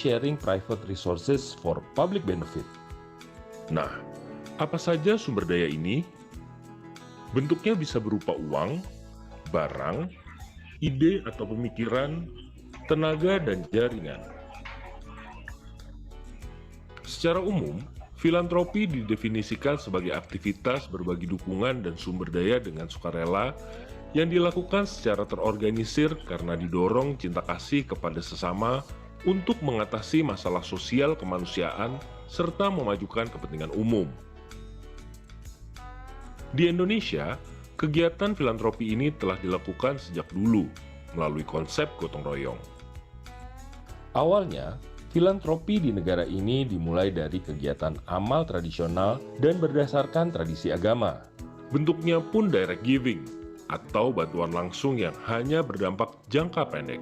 sharing private resources for public benefit. Nah, apa saja sumber daya ini? Bentuknya bisa berupa uang, barang, ide atau pemikiran, tenaga, dan jaringan. Secara umum, filantropi didefinisikan sebagai aktivitas berbagi dukungan dan sumber daya dengan sukarela yang dilakukan secara terorganisir karena didorong cinta kasih kepada sesama untuk mengatasi masalah sosial kemanusiaan serta memajukan kepentingan umum. Di Indonesia, kegiatan filantropi ini telah dilakukan sejak dulu melalui konsep gotong royong. Awalnya, filantropi di negara ini dimulai dari kegiatan amal tradisional dan berdasarkan tradisi agama. Bentuknya pun direct giving, atau bantuan langsung yang hanya berdampak jangka pendek.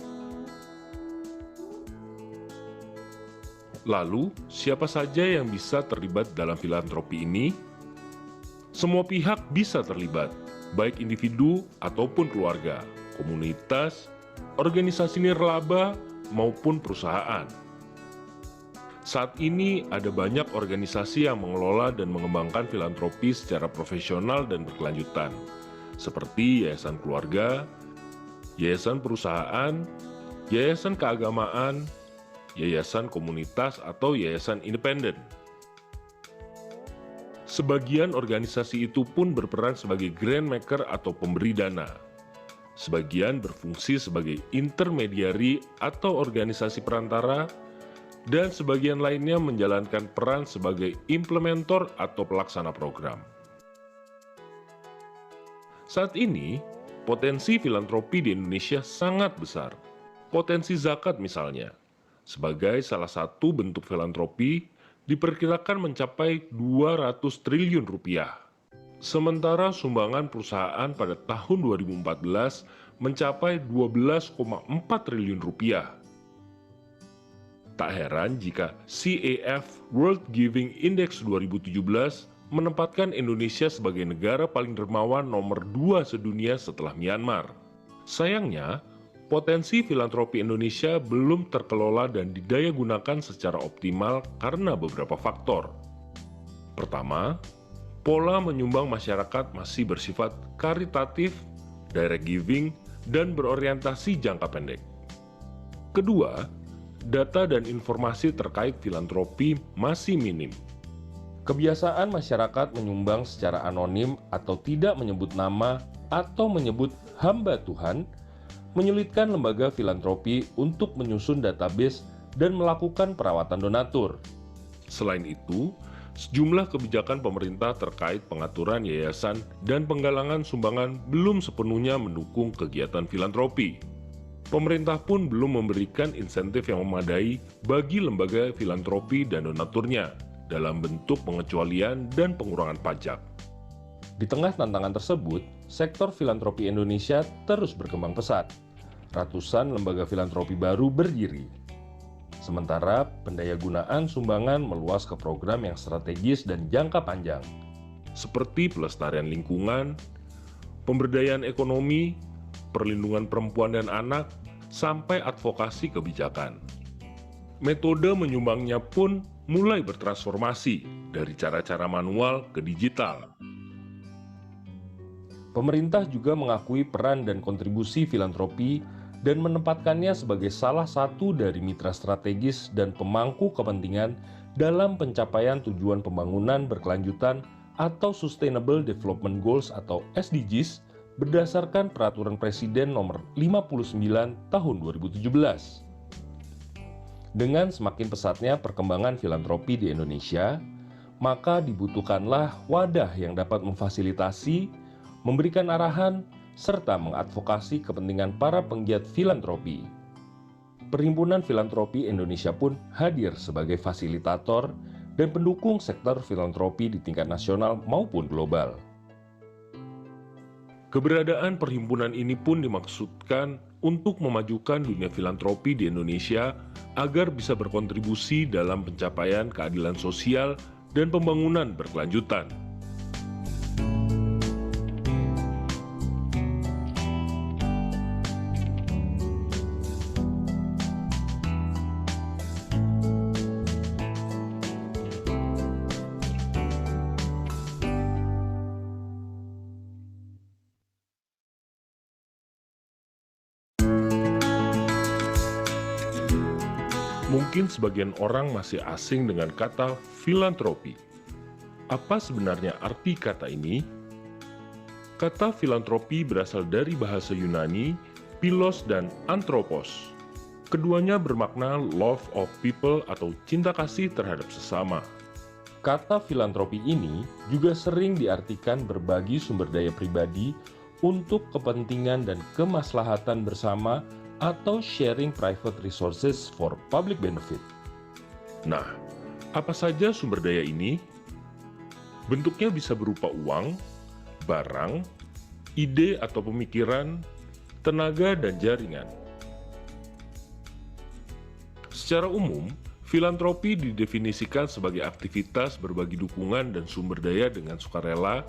Lalu, siapa saja yang bisa terlibat dalam filantropi ini? Semua pihak bisa terlibat, baik individu ataupun keluarga, komunitas, organisasi nirlaba, maupun perusahaan. Saat ini ada banyak organisasi yang mengelola dan mengembangkan filantropi secara profesional dan berkelanjutan, seperti Yayasan Keluarga, Yayasan Perusahaan, Yayasan Keagamaan, Yayasan Komunitas, atau Yayasan Independen. Sebagian organisasi itu pun berperan sebagai grant maker atau pemberi dana. Sebagian berfungsi sebagai intermediari atau organisasi perantara, dan sebagian lainnya menjalankan peran sebagai implementator atau pelaksana program. Saat ini, potensi filantropi di Indonesia sangat besar. Potensi zakat misalnya, sebagai salah satu bentuk filantropi, diperkirakan mencapai 200 triliun rupiah. Sementara sumbangan perusahaan pada tahun 2014 mencapai 12,4 triliun rupiah. Tak heran jika CAF World Giving Index 2017 menempatkan Indonesia sebagai negara paling dermawan nomor 2 sedunia setelah Myanmar. Sayangnya, potensi filantropi Indonesia belum terkelola dan didayagunakan secara optimal karena beberapa faktor. Pertama, pola menyumbang masyarakat masih bersifat karitatif, direct giving, dan berorientasi jangka pendek. Kedua, data dan informasi terkait filantropi masih minim. Kebiasaan masyarakat menyumbang secara anonim atau tidak menyebut nama atau menyebut hamba Tuhan menyulitkan lembaga filantropi untuk menyusun database dan melakukan perawatan donatur. Selain itu, sejumlah kebijakan pemerintah terkait pengaturan yayasan dan penggalangan sumbangan belum sepenuhnya mendukung kegiatan filantropi. Pemerintah pun belum memberikan insentif yang memadai bagi lembaga filantropi dan donaturnya dalam bentuk pengecualian dan pengurangan pajak. Di tengah tantangan tersebut, sektor filantropi Indonesia terus berkembang pesat. Ratusan lembaga filantropi baru berdiri. Sementara pendayagunaan sumbangan meluas ke program yang strategis dan jangka panjang, seperti pelestarian lingkungan, pemberdayaan ekonomi, perlindungan perempuan dan anak, sampai advokasi kebijakan. Metode menyumbangnya pun mulai bertransformasi dari cara-cara manual ke digital. Pemerintah juga mengakui peran dan kontribusi filantropi dan menempatkannya sebagai salah satu dari mitra strategis dan pemangku kepentingan dalam pencapaian tujuan pembangunan berkelanjutan atau Sustainable Development Goals atau SDGs berdasarkan Peraturan Presiden Nomor 59 Tahun 2017. Dengan semakin pesatnya perkembangan filantropi di Indonesia, maka dibutuhkanlah wadah yang dapat memfasilitasi, memberikan arahan, serta mengadvokasi kepentingan para penggiat filantropi. Perhimpunan Filantropi Indonesia pun hadir sebagai fasilitator dan pendukung sektor filantropi di tingkat nasional maupun global. Keberadaan perhimpunan ini pun dimaksudkan untuk memajukan dunia filantropi di Indonesia agar bisa berkontribusi dalam pencapaian keadilan sosial dan pembangunan berkelanjutan. Mungkin sebagian orang masih asing dengan kata filantropi. Apa sebenarnya arti kata ini? Kata filantropi berasal dari bahasa Yunani, philos dan anthropos. Keduanya bermakna love of people atau cinta kasih terhadap sesama. Kata filantropi ini juga sering diartikan berbagi sumber daya pribadi untuk kepentingan dan kemaslahatan bersama atau sharing private resources for public benefit. Nah, apa saja sumber daya ini? Bentuknya bisa berupa uang, barang, ide atau pemikiran, tenaga, dan jaringan. Secara umum, filantropi didefinisikan sebagai aktivitas berbagi dukungan dan sumber daya dengan sukarela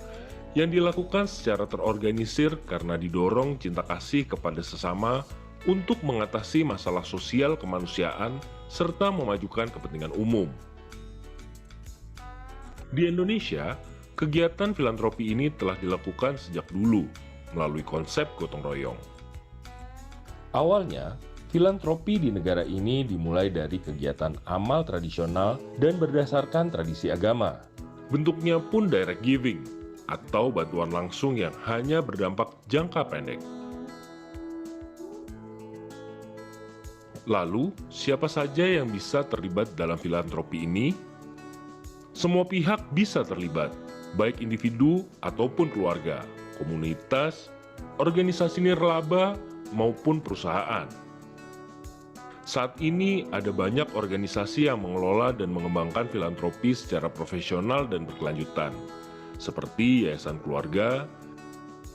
yang dilakukan secara terorganisir karena didorong cinta kasih kepada sesama untuk mengatasi masalah sosial kemanusiaan serta memajukan kepentingan umum. Di Indonesia, kegiatan filantropi ini telah dilakukan sejak dulu melalui konsep gotong royong. Awalnya, filantropi di negara ini dimulai dari kegiatan amal tradisional dan berdasarkan tradisi agama. Bentuknya pun direct giving atau bantuan langsung yang hanya berdampak jangka pendek. Lalu, siapa saja yang bisa terlibat dalam filantropi ini? Semua pihak bisa terlibat, baik individu ataupun keluarga, komunitas, organisasi nirlaba, maupun perusahaan. Saat ini ada banyak organisasi yang mengelola dan mengembangkan filantropi secara profesional dan berkelanjutan, seperti Yayasan Keluarga,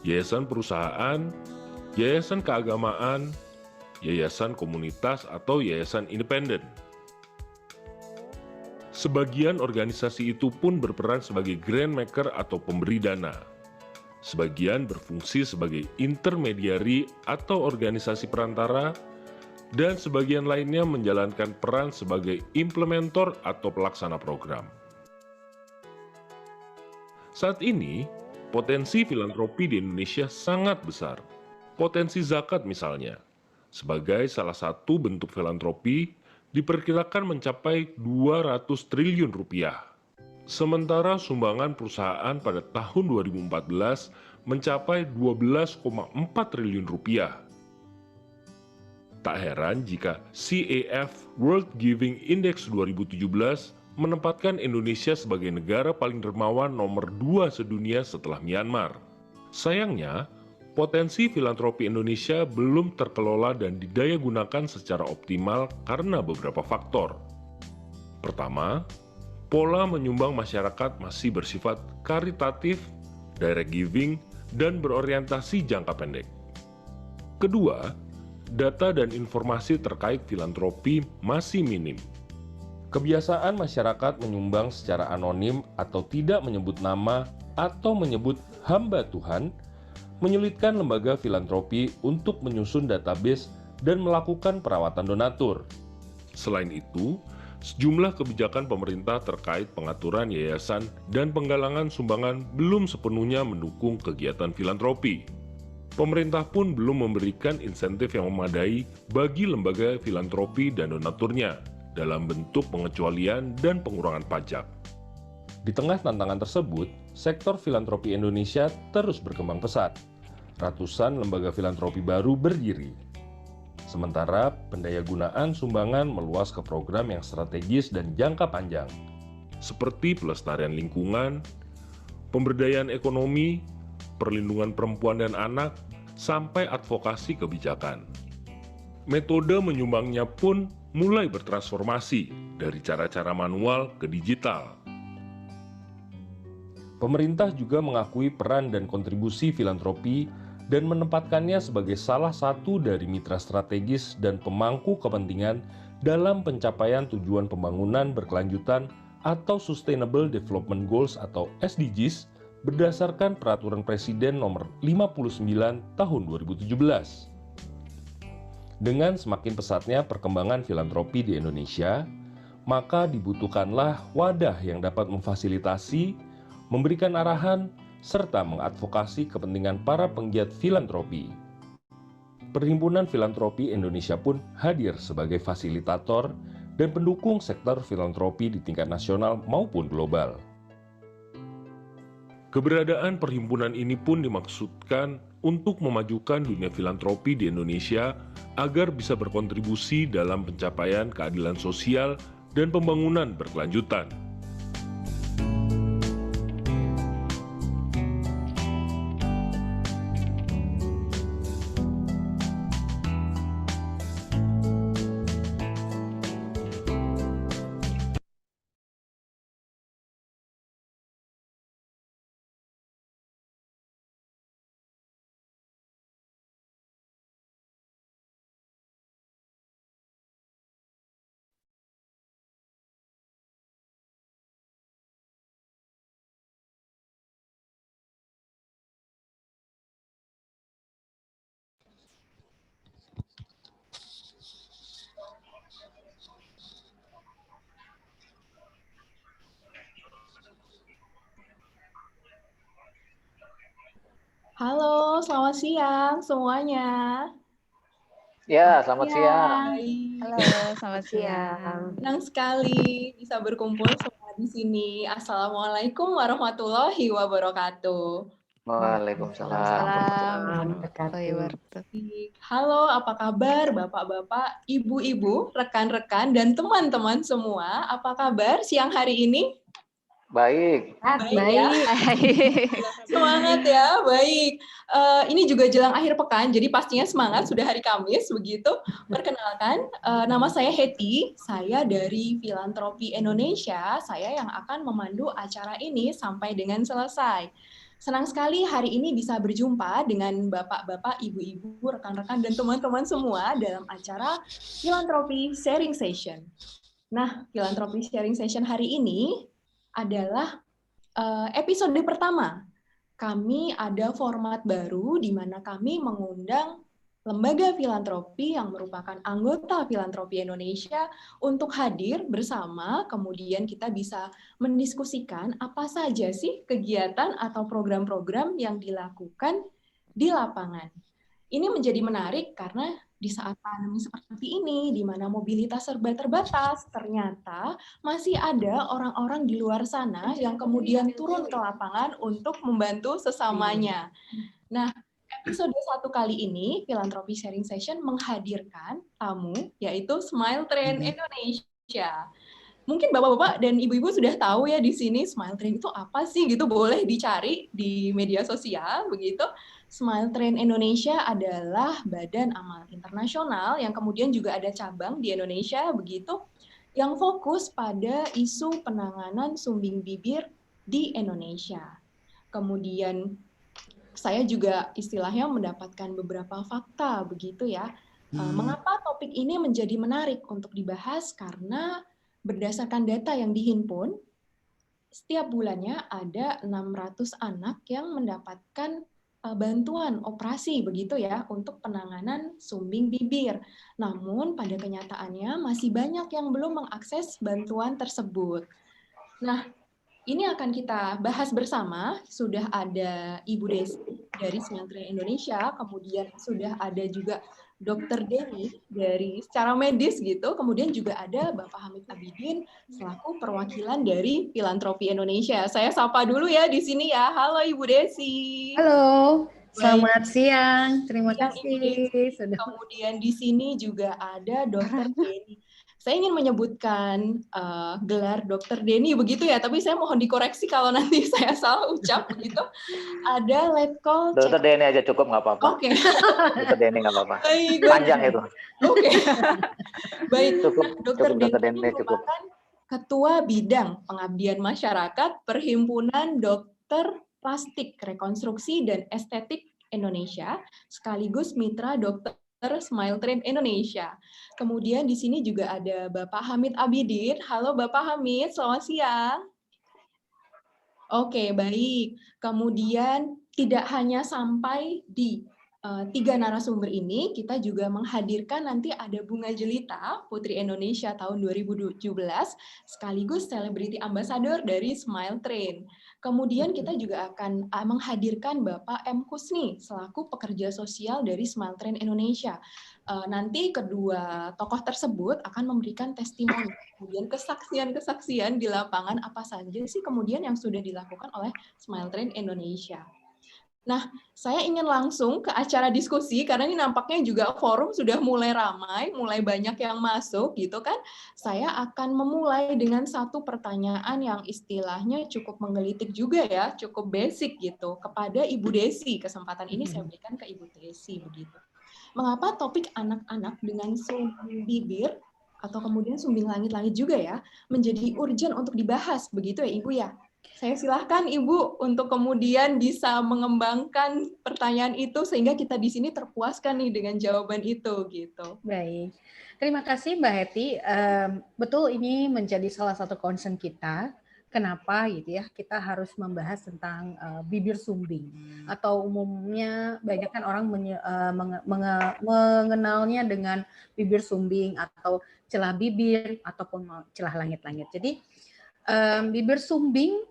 Yayasan Perusahaan, Yayasan Keagamaan, Yayasan Komunitas atau Yayasan Independen. Sebagian organisasi itu pun berperan sebagai grant maker atau pemberi dana. Sebagian berfungsi sebagai intermediari atau organisasi perantara, dan sebagian lainnya menjalankan peran sebagai implementator atau pelaksana program. Saat ini, potensi filantropi di Indonesia sangat besar. Potensi zakat misalnya, sebagai salah satu bentuk filantropi, diperkirakan mencapai 200 triliun rupiah. Sementara sumbangan perusahaan pada tahun 2014 mencapai 12,4 triliun rupiah. Tak heran jika CAF World Giving Index 2017 menempatkan Indonesia sebagai negara paling dermawan nomor 2 sedunia setelah Myanmar. Sayangnya, potensi filantropi Indonesia belum terkelola dan didayagunakan secara optimal karena beberapa faktor. Pertama, pola menyumbang masyarakat masih bersifat karitatif, direct giving, dan berorientasi jangka pendek. Kedua, data dan informasi terkait filantropi masih minim. Kebiasaan masyarakat menyumbang secara anonim atau tidak menyebut nama atau menyebut hamba Tuhan menyulitkan lembaga filantropi untuk menyusun database dan melakukan perawatan donatur. Selain itu, sejumlah kebijakan pemerintah terkait pengaturan yayasan dan penggalangan sumbangan belum sepenuhnya mendukung kegiatan filantropi. Pemerintah pun belum memberikan insentif yang memadai bagi lembaga filantropi dan donaturnya dalam bentuk pengecualian dan pengurangan pajak. Di tengah tantangan tersebut, sektor filantropi Indonesia terus berkembang pesat. Ratusan lembaga filantropi baru berdiri. Sementara pendayagunaan sumbangan meluas ke program yang strategis dan jangka panjang, seperti pelestarian lingkungan, pemberdayaan ekonomi, perlindungan perempuan dan anak, sampai advokasi kebijakan. Metode menyumbangnya pun mulai bertransformasi dari cara-cara manual ke digital. Pemerintah juga mengakui peran dan kontribusi filantropi dan menempatkannya sebagai salah satu dari mitra strategis dan pemangku kepentingan dalam pencapaian tujuan pembangunan berkelanjutan atau Sustainable Development Goals atau SDGs berdasarkan Peraturan Presiden Nomor 59 Tahun 2017. Dengan semakin pesatnya perkembangan filantropi di Indonesia, maka dibutuhkanlah wadah yang dapat memfasilitasi, memberikan arahan, serta mengadvokasi kepentingan para penggiat filantropi. Perhimpunan Filantropi Indonesia pun hadir sebagai fasilitator dan pendukung sektor filantropi di tingkat nasional maupun global. Keberadaan perhimpunan ini pun dimaksudkan untuk memajukan dunia filantropi di Indonesia agar bisa berkontribusi dalam pencapaian keadilan sosial dan pembangunan berkelanjutan. Halo, selamat siang semuanya. Ya, selamat siang. Baik, Halo, selamat siang. senang sekali bisa berkumpul semua di sini. Assalamualaikum warahmatullahi wabarakatuh. Waalaikumsalam. Warahmatullahi wabarakatuh. Halo, apa kabar Bapak-bapak, Ibu-ibu, rekan-rekan, dan teman-teman semua? Apa kabar siang hari ini? Baik. Ya. Semangat ya, baik. Ini juga jelang akhir pekan, jadi pastinya semangat, sudah hari Kamis, begitu. Perkenalkan, nama saya Hetty, saya dari Filantropi Indonesia, saya yang akan memandu acara ini sampai dengan selesai. Senang sekali hari ini bisa berjumpa dengan bapak-bapak, ibu-ibu, rekan-rekan, dan teman-teman semua dalam acara Filantropi Sharing Session. Nah, Filantropi Sharing Session hari ini adalah episode pertama. Kami ada format baru di mana kami mengundang lembaga filantropi yang merupakan anggota Filantropi Indonesia untuk hadir bersama, kemudian kita bisa mendiskusikan apa saja sih kegiatan atau program-program yang dilakukan di lapangan. Ini menjadi menarik karena di saat pandemi seperti ini, di mana mobilitas serba terbatas, ternyata masih ada orang-orang di luar sana yang kemudian turun ke lapangan untuk membantu sesamanya. Nah, episode 1 kali ini, Filantropi Sharing Session menghadirkan tamu, yaitu Smile Train Indonesia. Mungkin bapak-bapak dan ibu-ibu sudah tahu ya di sini Smile Train itu apa sih gitu, boleh dicari di media sosial begitu. Smile Train Indonesia adalah badan amal internasional yang kemudian juga ada cabang di Indonesia begitu, yang fokus pada isu penanganan sumbing bibir di Indonesia. Kemudian saya juga istilahnya mendapatkan beberapa fakta begitu ya. Mengapa topik ini menjadi menarik untuk dibahas? Karena berdasarkan data yang dihimpun, setiap bulannya ada 600 anak yang mendapatkan bantuan operasi begitu ya untuk penanganan sumbing bibir. Namun pada kenyataannya masih banyak yang belum mengakses bantuan tersebut. Nah, ini akan kita bahas bersama. Sudah ada Ibu Desi dari Smile Train Indonesia, kemudian sudah ada juga Dr. Denny dari secara medis gitu, kemudian juga ada Bapak Hamid Abidin selaku perwakilan dari Filantropi Indonesia. Saya sapa dulu ya di sini ya. Halo Ibu Desi. Halo, selamat siang. Terima kasih. Kemudian di sini juga ada Dr. Denny. Saya ingin menyebutkan gelar Dr. Denny begitu ya, tapi saya mohon dikoreksi kalau nanti saya salah ucap begitu. Ada Letkol Dr. Denny aja cukup, nggak apa-apa. Oke. Dr. Denny nggak apa-apa. Baik, Panjang itu. Oke. Baik, Cukup, Dr. Dr. Denny Denny cukup. merupakan Ketua Bidang Pengabdian Masyarakat Perhimpunan Dokter Plastik Rekonstruksi dan Estetik Indonesia, sekaligus Mitra Dokter Smile Train Indonesia. Kemudian di sini juga ada Bapak Hamid Abidin. Halo Bapak Hamid, selamat siang. Oke, baik. Kemudian tidak hanya sampai di 3 narasumber ini, kita juga menghadirkan nanti ada Bunga Jelita, Putri Indonesia tahun 2017, sekaligus Celebrity Ambassador dari Smile Train. Kemudian kita juga akan menghadirkan Bapak M. Kusni, selaku pekerja sosial dari Smile Train Indonesia. Nanti kedua tokoh tersebut akan memberikan testimoni, kemudian kesaksian-kesaksian di lapangan apa saja sih kemudian yang sudah dilakukan oleh Smile Train Indonesia. Nah, saya ingin langsung ke acara diskusi karena ini nampaknya juga forum sudah mulai ramai, mulai banyak yang masuk gitu kan. Saya akan memulai dengan satu pertanyaan yang istilahnya cukup menggelitik juga ya, cukup basic gitu kepada Ibu Desi. Kesempatan ini saya berikan ke Ibu Desi begitu. Mengapa topik anak-anak dengan sumbing bibir atau kemudian sumbing langit-langit juga ya menjadi urgent untuk dibahas begitu ya Ibu ya? Saya silahkan Ibu untuk kemudian bisa mengembangkan pertanyaan itu sehingga kita di sini terpuaskan nih dengan jawaban itu gitu. Baik, terima kasih Mbak Heti. Betul ini menjadi salah satu concern kita. Kenapa gitu ya? Kita harus membahas tentang bibir sumbing atau umumnya banyak kan orang mengenalnya dengan bibir sumbing atau celah bibir ataupun celah langit-langit. Jadi bibir sumbing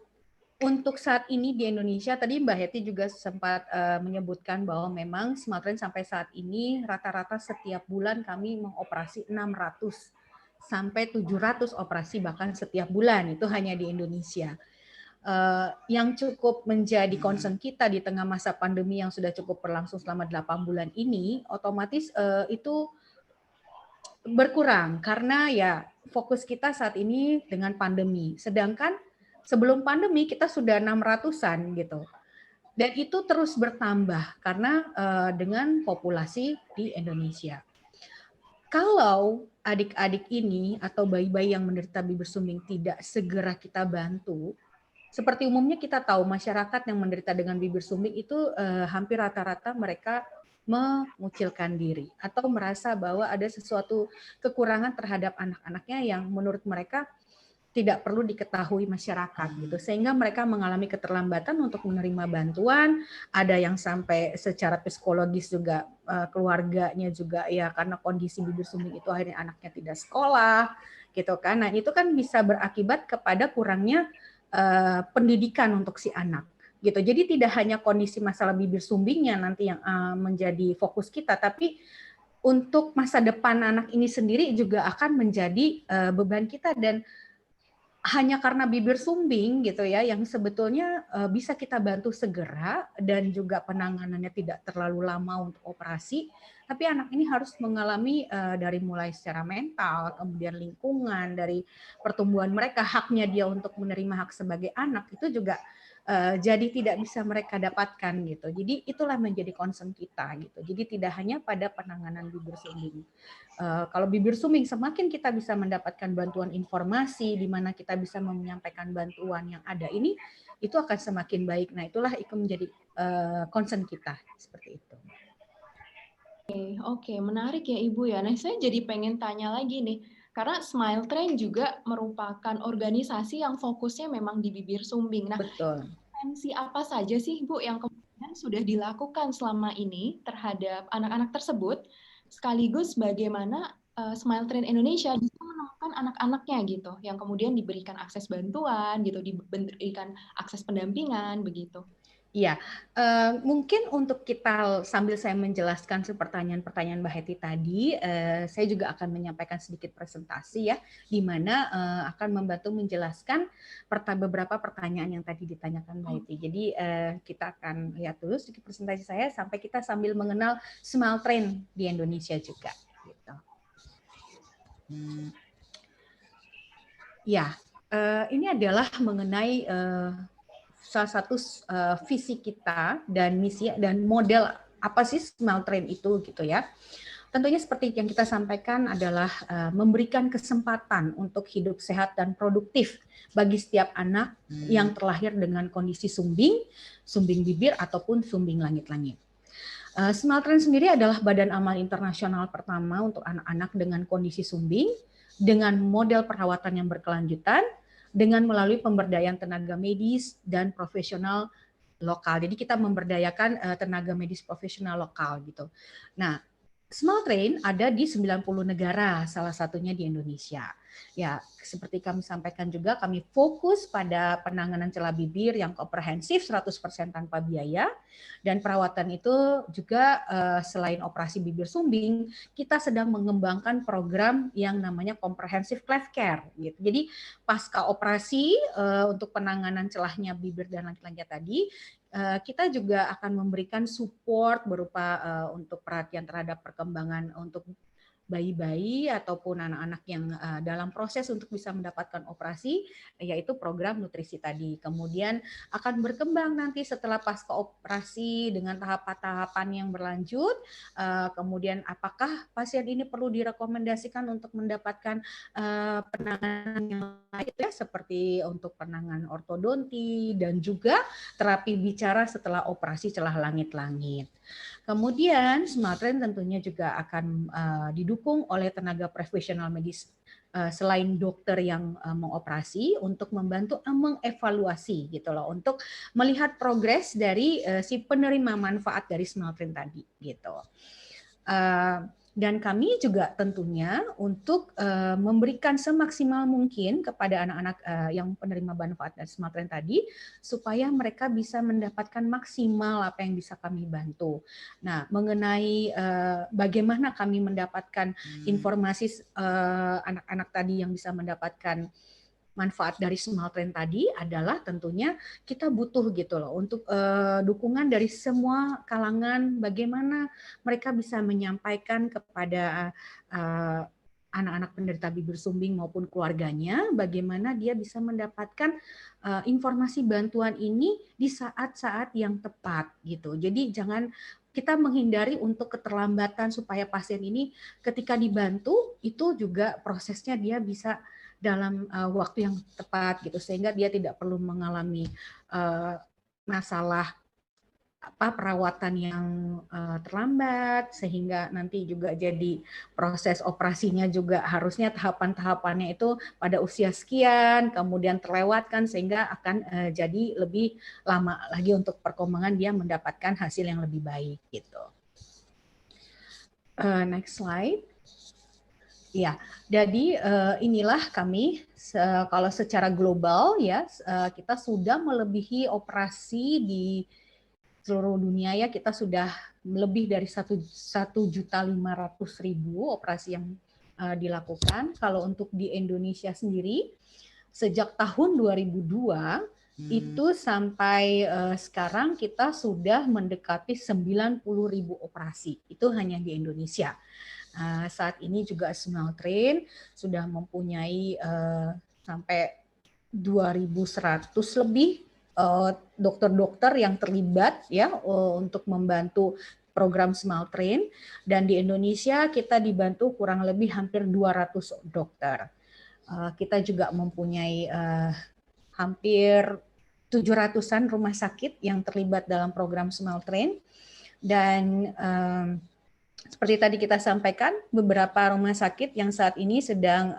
untuk saat ini di Indonesia, tadi Mbak Heti juga sempat menyebutkan bahwa memang Smile Train sampai saat ini rata-rata setiap bulan kami mengoperasi 600 sampai 700 operasi bahkan setiap bulan, itu hanya di Indonesia. Yang cukup menjadi concern kita di tengah masa pandemi yang sudah cukup berlangsung selama 8 bulan ini, otomatis itu berkurang karena ya fokus kita saat ini dengan pandemi. Sedangkan sebelum pandemi kita sudah 600-an gitu. Dan itu terus bertambah karena dengan populasi di Indonesia. Kalau adik-adik ini atau bayi-bayi yang menderita bibir sumbing tidak segera kita bantu, seperti umumnya kita tahu masyarakat yang menderita dengan bibir sumbing itu hampir rata-rata mereka mengucilkan diri atau merasa bahwa ada sesuatu kekurangan terhadap anak-anaknya yang menurut mereka tidak perlu diketahui masyarakat gitu, sehingga mereka mengalami keterlambatan untuk menerima bantuan. Ada yang sampai secara psikologis juga keluarganya juga ya karena kondisi bibir sumbing itu akhirnya anaknya tidak sekolah gitu kan. Nah itu kan bisa berakibat kepada kurangnya pendidikan untuk si anak gitu. Jadi tidak hanya kondisi masalah bibir sumbingnya nanti yang menjadi fokus kita, tapi untuk masa depan anak ini sendiri juga akan menjadi beban kita. Dan hanya karena bibir sumbing gitu ya yang sebetulnya bisa kita bantu segera dan juga penanganannya tidak terlalu lama untuk operasi, tapi anak ini harus mengalami dari mulai secara mental, kemudian lingkungan, dari pertumbuhan mereka, haknya dia untuk menerima hak sebagai anak itu juga jadi tidak bisa mereka dapatkan gitu. Jadi itulah menjadi concern kita gitu. Jadi tidak hanya pada penanganan bibir sumbing. Kalau bibir sumbing semakin kita bisa mendapatkan bantuan informasi di mana kita bisa menyampaikan bantuan yang ada ini, itu akan semakin baik. Nah itulah itu menjadi concern kita seperti itu. Oke, menarik ya Ibu ya. Nah saya jadi pengen tanya lagi nih. Karena Smile Train juga merupakan organisasi yang fokusnya memang di bibir sumbing. Nah, betul. intervensi apa saja sih Bu yang kemudian sudah dilakukan selama ini terhadap anak-anak tersebut? Sekaligus bagaimana Smile Train Indonesia bisa menemukan anak-anaknya gitu, yang kemudian diberikan akses bantuan gitu, diberikan akses pendampingan begitu. Iya, mungkin untuk kita sambil saya menjelaskan pertanyaan-pertanyaan Mbak Heti tadi, saya juga akan menyampaikan sedikit presentasi ya, di mana akan membantu menjelaskan beberapa pertanyaan yang tadi ditanyakan Mbak Heti. Jadi kita akan lihat dulu sedikit presentasi saya sampai kita sambil mengenal Smile Train di Indonesia juga. Gitu. Ya, ini adalah mengenai salah satu visi kita dan misi dan model apa sih Smile Train itu gitu ya. Tentunya seperti yang kita sampaikan adalah memberikan kesempatan untuk hidup sehat dan produktif bagi setiap anak yang terlahir dengan kondisi sumbing, sumbing bibir ataupun sumbing langit-langit. Smile Train sendiri adalah badan amal internasional pertama untuk anak-anak dengan kondisi sumbing dengan model perawatan yang berkelanjutan, dengan melalui pemberdayaan tenaga medis dan profesional lokal. Jadi kita memberdayakan tenaga medis profesional lokal gitu. Nah, Smile Train ada di 90 negara, salah satunya di Indonesia. Ya, seperti kami sampaikan juga, kami fokus pada penanganan celah bibir yang komprehensif 100% tanpa biaya, dan perawatan itu juga selain operasi bibir sumbing, kita sedang mengembangkan program yang namanya comprehensive cleft care gitu. Jadi pasca operasi untuk penanganan celahnya bibir dan langit-langit tadi, kita juga akan memberikan support berupa untuk perhatian terhadap perkembangan untuk bayi-bayi ataupun anak-anak yang dalam proses untuk bisa mendapatkan operasi, yaitu program nutrisi tadi. Kemudian akan berkembang nanti setelah pasca operasi dengan tahapan-tahapan yang berlanjut. Kemudian apakah pasien ini perlu direkomendasikan untuk mendapatkan penanganan yang lain ya, seperti untuk penanganan ortodonti dan juga terapi bicara setelah operasi celah langit-langit. Kemudian Smarttrain tentunya juga akan didukung oleh tenaga profesional medis selain dokter yang mengoperasi untuk membantu mengevaluasi gitu loh, untuk melihat progres dari si penerima manfaat dari Smarttrain tadi gitu. Dan kami juga tentunya untuk memberikan semaksimal mungkin kepada anak-anak yang penerima manfaat dari Smarttrain tadi, supaya mereka bisa mendapatkan maksimal apa yang bisa kami bantu. Nah, mengenai bagaimana kami mendapatkan informasi anak-anak tadi yang bisa mendapatkan manfaat dari Smarttrain tadi adalah tentunya kita butuh gitu loh untuk dukungan dari semua kalangan, bagaimana mereka bisa menyampaikan kepada anak-anak penderita bibir sumbing maupun keluarganya, bagaimana dia bisa mendapatkan informasi bantuan ini di saat-saat yang tepat gitu. Jadi jangan kita menghindari untuk keterlambatan supaya pasien ini ketika dibantu itu juga prosesnya dia bisa dalam waktu yang tepat gitu, sehingga dia tidak perlu mengalami masalah perawatan yang terlambat, sehingga nanti juga jadi proses operasinya juga harusnya tahapan-tahapannya itu pada usia sekian, kemudian terlewatkan sehingga akan jadi lebih lama lagi untuk perkembangan dia mendapatkan hasil yang lebih baik gitu. Next slide. Ya, jadi inilah kami kalau secara global ya kita sudah melebihi operasi di seluruh dunia ya, kita sudah lebih dari 1.500.000 operasi yang dilakukan. Kalau untuk di Indonesia sendiri sejak tahun 2002 itu sampai sekarang kita sudah mendekati 90.000 operasi. Itu hanya di Indonesia. Saat ini juga Smarttrain sudah mempunyai sampai 2.100 lebih dokter-dokter yang terlibat ya untuk membantu program Smarttrain, dan di Indonesia kita dibantu kurang lebih hampir 200 dokter. Kita juga mempunyai hampir 700-an rumah sakit yang terlibat dalam program Smarttrain, dan seperti tadi kita sampaikan, beberapa rumah sakit yang saat ini sedang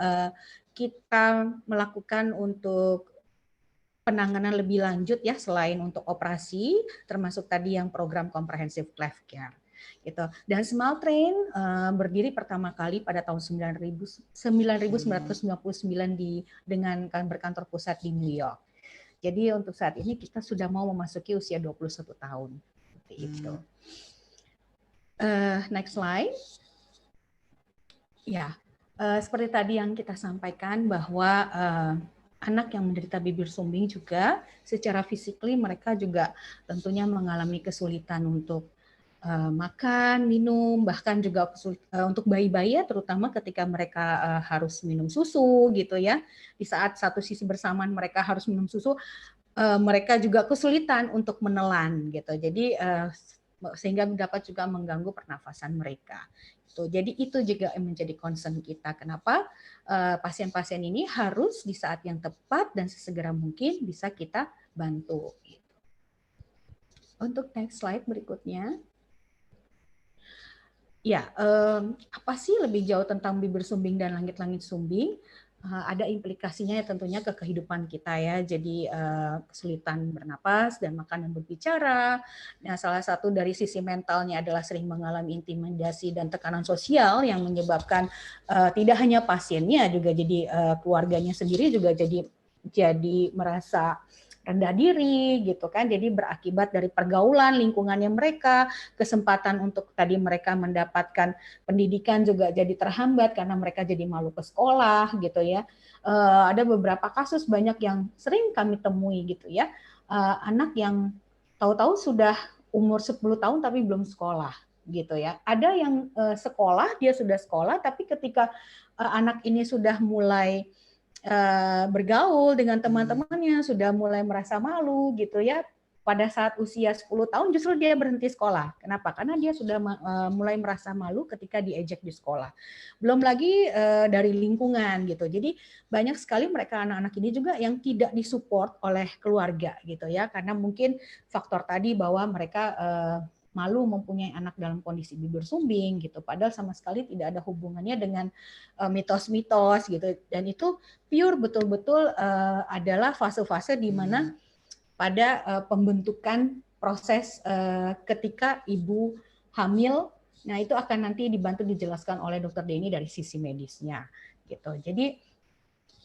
kita melakukan untuk penanganan lebih lanjut ya, selain untuk operasi, termasuk tadi yang program comprehensive cleft care. Gitu. Dan Smarttrain berdiri pertama kali pada tahun 1999 dengan berkantor pusat di New York. Jadi untuk saat ini kita sudah mau memasuki usia 21 tahun. Seperti itu. Next slide. Ya, seperti tadi yang kita sampaikan bahwa anak yang menderita bibir sumbing juga secara physically mereka juga tentunya mengalami kesulitan untuk makan, minum, bahkan juga untuk bayi-bayi terutama ketika mereka harus minum susu gitu ya. Di saat satu sisi bersamaan mereka harus minum susu, mereka juga kesulitan untuk menelan gitu. Jadi sehingga dapat juga mengganggu pernafasan mereka. Jadi itu juga yang menjadi concern kita. Kenapa pasien-pasien ini harus di saat yang tepat dan sesegera mungkin bisa kita bantu. Untuk next slide berikutnya. Ya, apa sih lebih jauh tentang bibir sumbing dan langit-langit sumbing? ada implikasinya ya tentunya ke kehidupan kita ya. Jadi kesulitan bernapas dan makan dan berbicara. Nah, salah satu dari sisi mentalnya adalah sering mengalami intimidasi dan tekanan sosial yang menyebabkan tidak hanya pasiennya juga jadi keluarganya sendiri juga jadi merasa rendah diri gitu kan, jadi berakibat dari pergaulan lingkungannya mereka, kesempatan untuk tadi mereka mendapatkan pendidikan juga jadi terhambat karena mereka jadi malu ke sekolah gitu ya. Ada beberapa kasus banyak yang sering kami temui gitu ya, anak yang tahu-tahu sudah umur 10 tahun tapi belum sekolah gitu ya. Ada yang sekolah, dia sudah sekolah tapi ketika anak ini sudah mulai bergaul dengan teman-temannya, sudah mulai merasa malu gitu ya. Pada saat usia 10 tahun justru dia berhenti sekolah. Kenapa? Karena dia sudah mulai merasa malu ketika diejek di sekolah. Belum lagi dari lingkungan gitu. Jadi banyak sekali mereka anak-anak ini juga yang tidak disupport oleh keluarga gitu ya. Karena mungkin faktor tadi bahwa mereka malu mempunyai anak dalam kondisi bibir sumbing gitu, padahal sama sekali tidak ada hubungannya dengan mitos-mitos gitu, dan itu pure betul-betul adalah fase-fase di mana pada pembentukan proses ketika ibu hamil. Nah, itu akan nanti dibantu dijelaskan oleh Dr. Denny dari sisi medisnya gitu. Jadi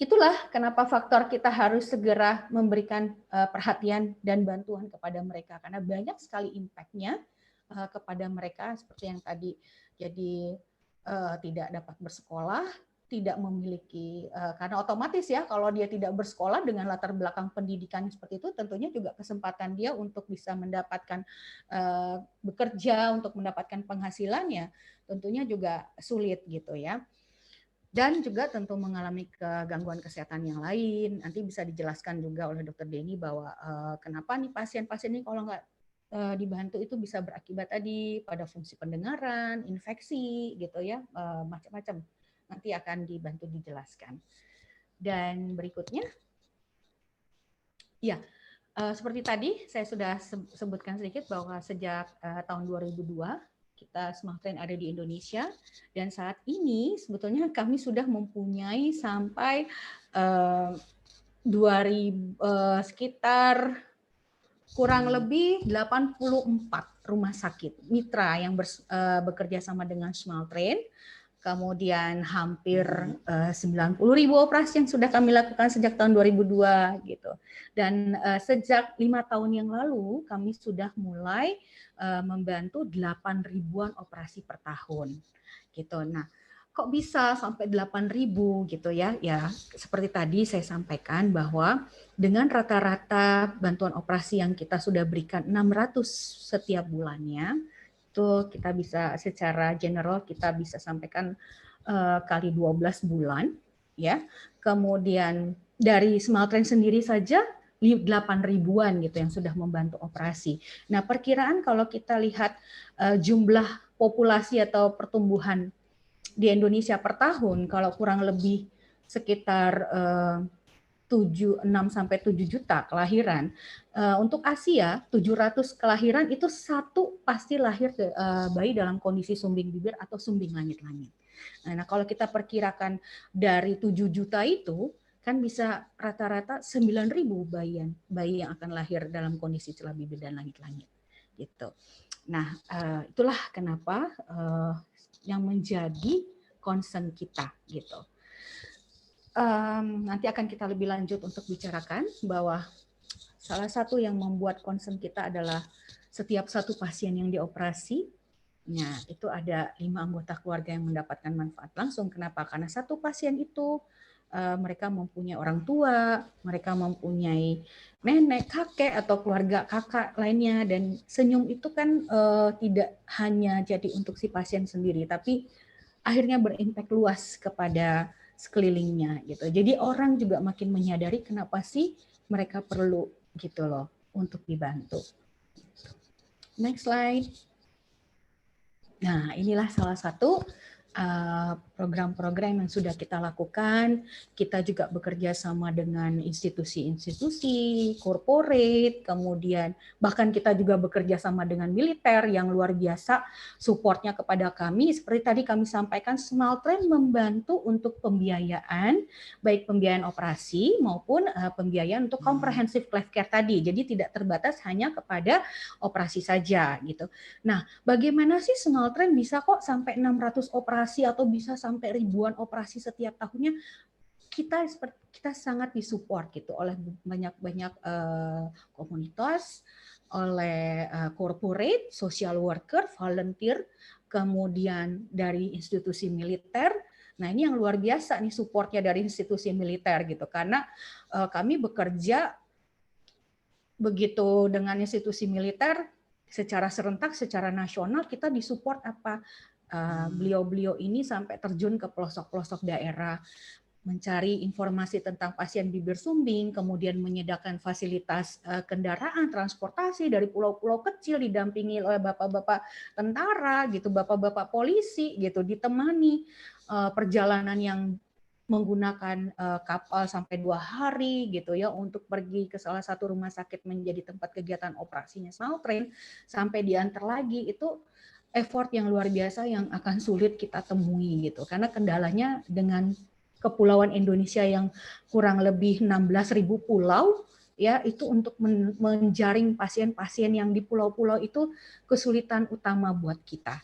itulah kenapa faktor kita harus segera memberikan perhatian dan bantuan kepada mereka, karena banyak sekali impact-nya kepada mereka seperti yang tadi, jadi tidak dapat bersekolah, tidak memiliki, karena otomatis ya kalau dia tidak bersekolah dengan latar belakang pendidikan seperti itu, tentunya juga kesempatan dia untuk bisa mendapatkan bekerja, untuk mendapatkan penghasilannya tentunya juga sulit gitu ya. Dan juga tentu mengalami gangguan kesehatan yang lain. Nanti bisa dijelaskan juga oleh Dr. Denny bahwa kenapa nih pasien-pasien ini kalau nggak dibantu itu bisa berakibat tadi pada fungsi pendengaran, infeksi gitu ya, macam-macam. Nanti akan dibantu dijelaskan. Dan berikutnya, ya seperti tadi saya sudah sebutkan sedikit bahwa sejak tahun 2002 kita Smarttrain ada di Indonesia, dan saat ini sebetulnya kami sudah mempunyai sampai sekitar kurang lebih 84 rumah sakit mitra yang bekerja sama dengan Smarttrain. Kemudian hampir 90.000 operasi yang sudah kami lakukan sejak tahun 2002 gitu. Dan sejak 5 tahun yang lalu kami sudah mulai membantu 8.000-an operasi per tahun gitu. Nah, kok bisa sampai 8.000 gitu ya? Ya, seperti tadi saya sampaikan bahwa dengan rata-rata bantuan operasi yang kita sudah berikan 600 setiap bulannya, itu kita bisa secara general kita bisa sampaikan kali 12 bulan ya. Kemudian dari Smarttrain sendiri saja 8.000-an gitu yang sudah membantu operasi. Nah, perkiraan kalau kita lihat jumlah populasi atau pertumbuhan di Indonesia per tahun, kalau kurang lebih sekitar 6 sampai 7 juta kelahiran. Untuk Asia 700 kelahiran itu satu pasti lahir bayi dalam kondisi sumbing bibir atau sumbing langit-langit. Nah, kalau kita perkirakan dari 7 juta itu kan bisa rata-rata 9.000 bayi yang akan lahir dalam kondisi celah bibir dan langit-langit gitu. Nah, itulah kenapa yang menjadi concern kita gitu. Nanti akan kita lebih lanjut untuk bicarakan bahwa salah satu yang membuat concern kita adalah setiap satu pasien yang dioperasi, nah itu ada 5 anggota keluarga yang mendapatkan manfaat langsung. Kenapa? Karena satu pasien itu mereka mempunyai orang tua, mereka mempunyai nenek, kakek atau keluarga kakak lainnya, dan senyum itu kan tidak hanya jadi untuk si pasien sendiri, tapi akhirnya berimpact luas kepada sekelilingnya gitu. Jadi orang juga makin menyadari kenapa sih mereka perlu gitu loh untuk dibantu. Next slide. Nah, inilah salah satu program-program yang sudah kita lakukan. Kita juga bekerja sama dengan institusi-institusi, corporate, kemudian bahkan kita juga bekerja sama dengan militer yang luar biasa supportnya kepada kami. Seperti tadi kami sampaikan, Smaltren membantu untuk pembiayaan, baik pembiayaan operasi maupun pembiayaan untuk comprehensive life care tadi. Jadi tidak terbatas hanya kepada operasi saja gitu. Nah, bagaimana sih Smaltren bisa kok sampai 600 operasi atau bisa sampai ribuan operasi setiap tahunnya? Kita sangat disupport gitu oleh banyak komunitas, oleh corporate, social worker, volunteer, kemudian dari institusi militer. Nah, ini yang luar biasa nih supportnya dari institusi militer gitu, karena kami bekerja begitu dengan institusi militer secara serentak, secara nasional kita disupport apa? Beliau-beliau ini sampai terjun ke pelosok-pelosok daerah, mencari informasi tentang pasien bibir sumbing, kemudian menyediakan fasilitas kendaraan, transportasi dari pulau-pulau kecil didampingi oleh bapak-bapak tentara gitu, bapak-bapak polisi gitu, ditemani perjalanan yang menggunakan kapal sampai 2 hari gitu ya untuk pergi ke salah satu rumah sakit menjadi tempat kegiatan operasinya Smaltren, sampai diantar lagi. Itu effort yang luar biasa yang akan sulit kita temui gitu, karena kendalanya dengan kepulauan Indonesia yang kurang lebih 16.000 pulau ya, itu untuk menjaring pasien-pasien yang di pulau-pulau itu kesulitan utama buat kita.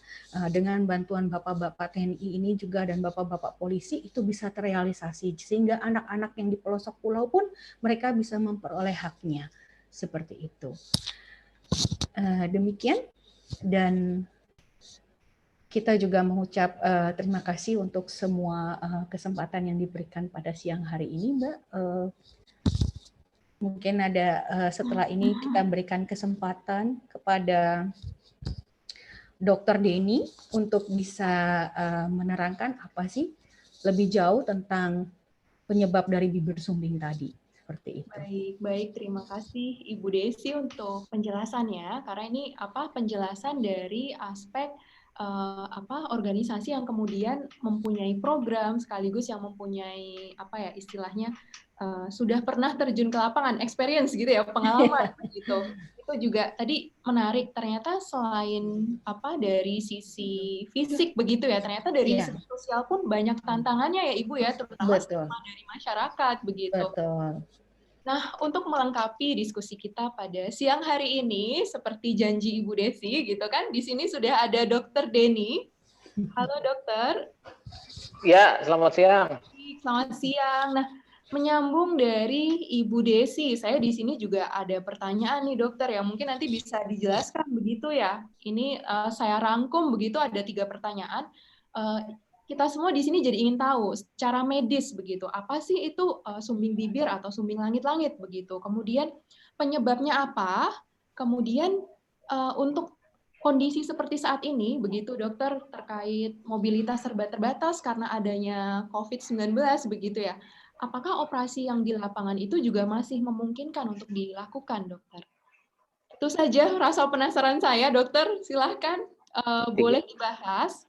Dengan bantuan bapak-bapak TNI ini juga dan bapak-bapak polisi itu bisa terrealisasi, sehingga anak-anak yang di pelosok pulau pun mereka bisa memperoleh haknya seperti itu. Demikian, dan kita juga mengucap terima kasih untuk semua kesempatan yang diberikan pada siang hari ini, Mbak. Mungkin ada setelah ini kita berikan kesempatan kepada Dr. Denny untuk bisa menerangkan apa sih lebih jauh tentang penyebab dari bibir sumbing tadi. Seperti itu. Baik, terima kasih Ibu Desi untuk penjelasannya, karena ini penjelasan dari aspek organisasi yang kemudian mempunyai program sekaligus yang mempunyai istilahnya sudah pernah terjun ke lapangan, experience gitu ya, pengalaman gitu. Itu juga tadi menarik, ternyata selain dari sisi fisik begitu ya, ternyata dari sisi sosial pun banyak tantangannya ya Ibu ya, terutama stigma dari masyarakat begitu. Betul. Nah, untuk melengkapi diskusi kita pada siang hari ini, seperti janji Ibu Desi, gitu kan, di sini sudah ada Dr. Denny. Halo, Dokter. Ya, selamat siang. Selamat siang. Nah, menyambung dari Ibu Desi, saya di sini juga ada pertanyaan nih, Dokter, yang mungkin nanti bisa dijelaskan begitu ya. Ini saya rangkum begitu, ada 3 pertanyaan. Kita semua di sini jadi ingin tahu secara medis begitu, apa sih itu sumbing bibir atau sumbing langit-langit begitu. Kemudian penyebabnya apa? Kemudian untuk kondisi seperti saat ini begitu Dokter, terkait mobilitas serba terbatas karena adanya COVID-19 begitu ya. Apakah operasi yang di lapangan itu juga masih memungkinkan untuk dilakukan, Dokter? Itu saja rasa penasaran saya, Dokter. Silahkan boleh dibahas.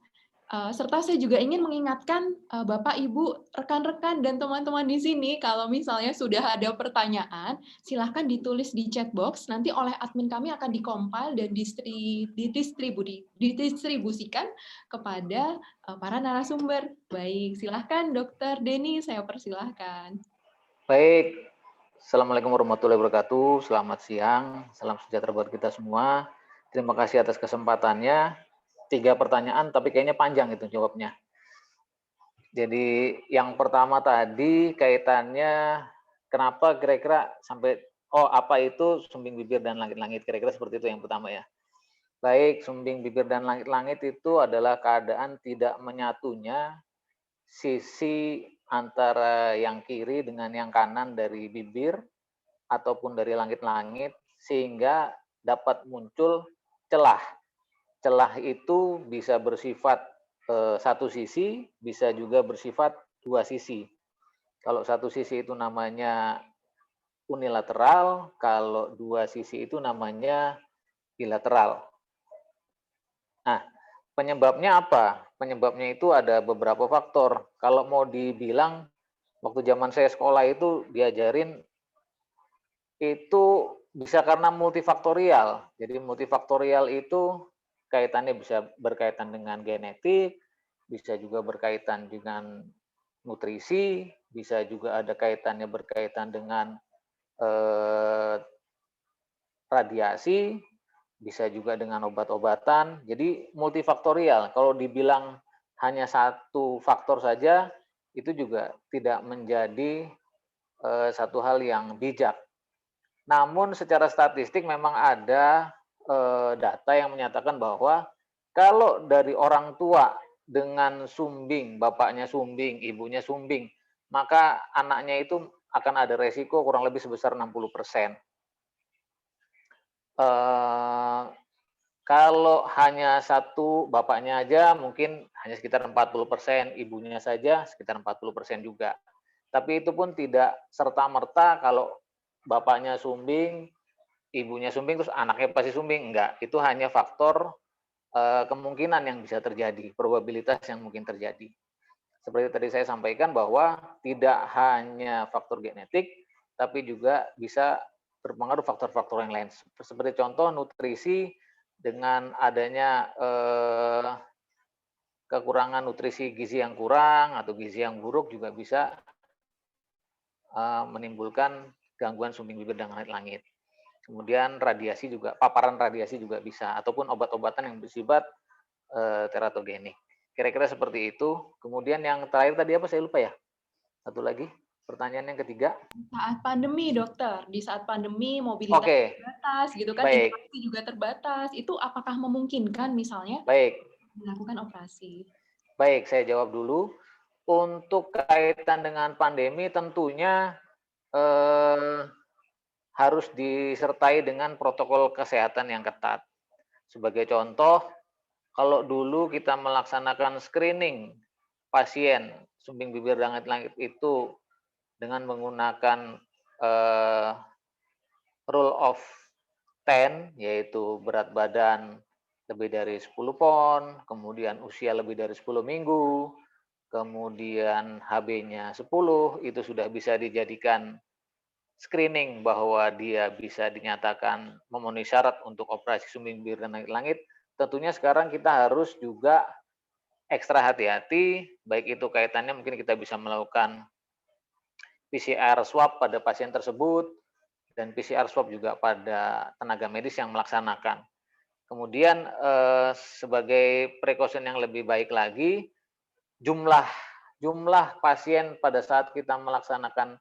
Serta saya juga ingin mengingatkan Bapak, Ibu, rekan-rekan, dan teman-teman di sini, kalau misalnya sudah ada pertanyaan, silahkan ditulis di chat box, nanti oleh admin kami akan dikompil dan didistribusikan kepada para narasumber. Baik, silahkan Dr. Denny, saya persilahkan. Baik, Assalamualaikum warahmatullahi wabarakatuh, selamat siang, salam sejahtera buat kita semua. Terima kasih atas kesempatannya. 3 pertanyaan, tapi kayaknya panjang itu jawabnya. Jadi yang pertama tadi kaitannya kenapa kira-kira sampai, apa itu sumbing bibir dan langit-langit, kira-kira seperti itu yang pertama ya. Baik, sumbing bibir dan langit-langit itu adalah keadaan tidak menyatunya sisi antara yang kiri dengan yang kanan dari bibir ataupun dari langit-langit sehingga dapat muncul celah. Celah itu bisa bersifat satu sisi, bisa juga bersifat 2 sisi. Kalau satu sisi itu namanya unilateral, kalau 2 sisi itu namanya bilateral. Nah, Penyebabnya apa? Penyebabnya itu ada beberapa faktor. Kalau mau dibilang, waktu zaman saya sekolah itu diajarin itu bisa karena multifaktorial. Jadi multifaktorial itu kaitannya bisa berkaitan dengan genetik, bisa juga berkaitan dengan nutrisi, bisa juga ada kaitannya berkaitan dengan radiasi, bisa juga dengan obat-obatan. Jadi multifaktorial. Kalau dibilang hanya satu faktor saja, itu juga tidak menjadi satu hal yang bijak. Namun secara statistik memang ada data yang menyatakan bahwa kalau dari orang tua dengan sumbing, bapaknya sumbing, ibunya sumbing, maka anaknya itu akan ada resiko kurang lebih sebesar 60%. Kalau hanya satu bapaknya aja mungkin hanya sekitar 40%, ibunya saja sekitar 40% juga. Tapi itu pun tidak serta-merta kalau bapaknya sumbing, ibunya sumbing, terus anaknya pasti sumbing. Enggak, itu hanya faktor kemungkinan yang bisa terjadi, probabilitas yang mungkin terjadi. Seperti tadi saya sampaikan bahwa tidak hanya faktor genetik, tapi juga bisa berpengaruh faktor-faktor yang lain. Seperti contoh nutrisi, dengan adanya kekurangan nutrisi gizi yang kurang atau gizi yang buruk juga bisa menimbulkan gangguan sumbing bibir dan langit-langit. Kemudian radiasi juga, paparan radiasi juga bisa, ataupun obat-obatan yang bersifat teratogenik. Kira-kira seperti itu. Kemudian yang terakhir tadi apa saya lupa ya? Satu lagi, pertanyaan yang ketiga. Saat pandemi, dokter, di saat pandemi mobilitas terbatas, gitu kan, interaksi juga terbatas. Itu apakah memungkinkan misalnya melakukan operasi? Baik, saya jawab dulu. Untuk kaitan dengan pandemi tentunya harus disertai dengan protokol kesehatan yang ketat. Sebagai contoh, kalau dulu kita melaksanakan screening pasien sumbing bibir dan langit itu dengan menggunakan rule of 10, yaitu berat badan lebih dari 10 pon, kemudian usia lebih dari 10 minggu, kemudian HB-nya 10, itu sudah bisa dijadikan screening bahwa dia bisa dinyatakan memenuhi syarat untuk operasi sumbing bibir dan langit. Tentunya sekarang kita harus juga ekstra hati-hati, baik itu kaitannya mungkin kita bisa melakukan PCR swab pada pasien tersebut, dan PCR swab juga pada tenaga medis yang melaksanakan. Kemudian sebagai precaution yang lebih baik lagi, jumlah pasien pada saat kita melaksanakan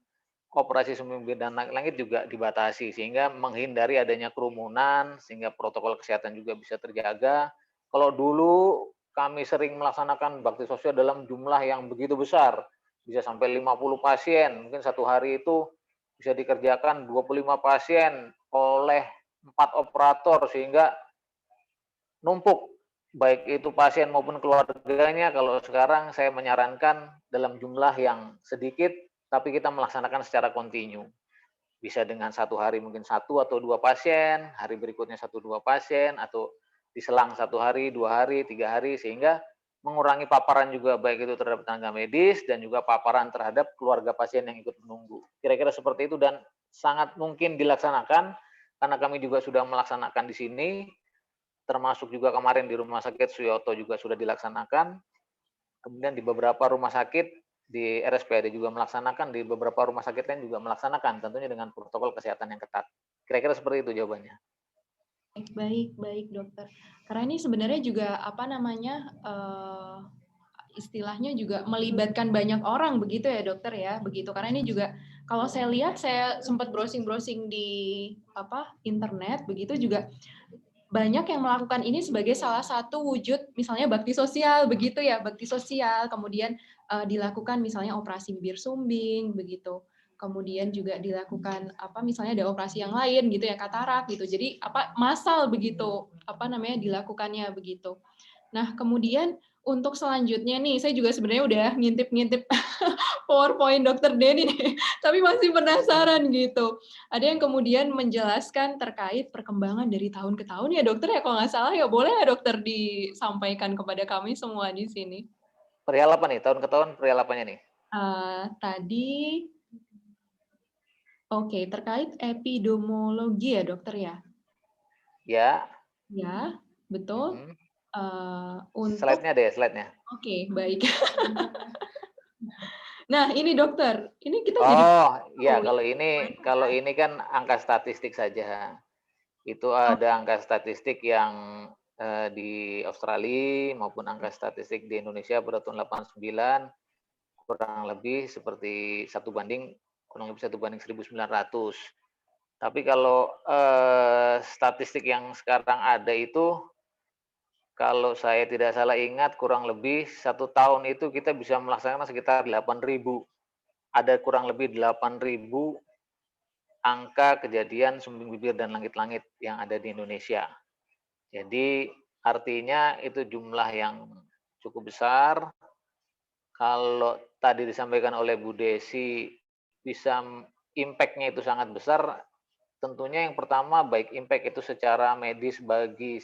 operasi sumbing bibir dan langit juga dibatasi, sehingga menghindari adanya kerumunan, sehingga protokol kesehatan juga bisa terjaga. Kalau dulu kami sering melaksanakan bakti sosial dalam jumlah yang begitu besar, bisa sampai 50 pasien, mungkin satu hari itu bisa dikerjakan 25 pasien oleh 4 operator, sehingga numpuk, baik itu pasien maupun keluarganya. Kalau sekarang saya menyarankan dalam jumlah yang sedikit, tapi kita melaksanakan secara kontinu. Bisa dengan satu hari mungkin 1 atau 2 pasien, hari berikutnya 1-2 pasien, atau diselang 1 hari, 2 hari, 3 hari, sehingga mengurangi paparan juga baik itu terhadap tenaga medis dan juga paparan terhadap keluarga pasien yang ikut menunggu. Kira-kira seperti itu, dan sangat mungkin dilaksanakan karena kami juga sudah melaksanakan di sini, termasuk juga kemarin di Rumah Sakit Suyoto juga sudah dilaksanakan. Kemudian di beberapa rumah sakit di RSPAD juga melaksanakan, di beberapa rumah sakit lain juga melaksanakan, tentunya dengan protokol kesehatan yang ketat. Kira-kira seperti itu jawabannya. Baik dokter. Karena ini sebenarnya juga istilahnya juga melibatkan banyak orang begitu ya dokter ya, begitu. Karena ini juga kalau saya lihat, saya sempat browsing di internet begitu, juga banyak yang melakukan ini sebagai salah satu wujud misalnya bakti sosial begitu ya, bakti sosial. Kemudian dilakukan misalnya operasi bibir sumbing begitu. Kemudian juga dilakukan misalnya ada operasi yang lain gitu ya, katarak gitu. Jadi massal begitu dilakukannya begitu. Nah, kemudian untuk selanjutnya nih, saya juga sebenarnya udah ngintip-ngintip PowerPoint Dokter Denny nih, tapi masih penasaran gitu. Ada yang kemudian menjelaskan terkait perkembangan dari tahun ke tahun ya dokter ya, kalau nggak salah ya, boleh ya dokter disampaikan kepada kami semua di sini? Perihal apa nih? Tahun ke tahun perihal apanya nih? Tadi, oke, terkait epidemiologi ya dokter ya? Ya. Ya, betul. Mhm. Untuk, Slide-nya deh, slide-nya. oke, baik. Nah, ini dokter, ini kita jadi Oh, ya tahu kalau ini kan angka statistik saja. Itu ada angka statistik yang di Australia maupun angka statistik di Indonesia pada tahun 89 kurang lebih seperti kurang lebih 1:1900. Tapi kalau statistik yang sekarang ada itu kalau saya tidak salah ingat kurang lebih 1 tahun itu kita bisa melaksanakan sekitar 8.000. Ada kurang lebih 8.000 angka kejadian sumbing bibir dan langit-langit yang ada di Indonesia. Jadi artinya itu jumlah yang cukup besar. Kalau tadi disampaikan oleh Bu Desi bisa impact-nya itu sangat besar, tentunya yang pertama baik impact itu secara medis bagi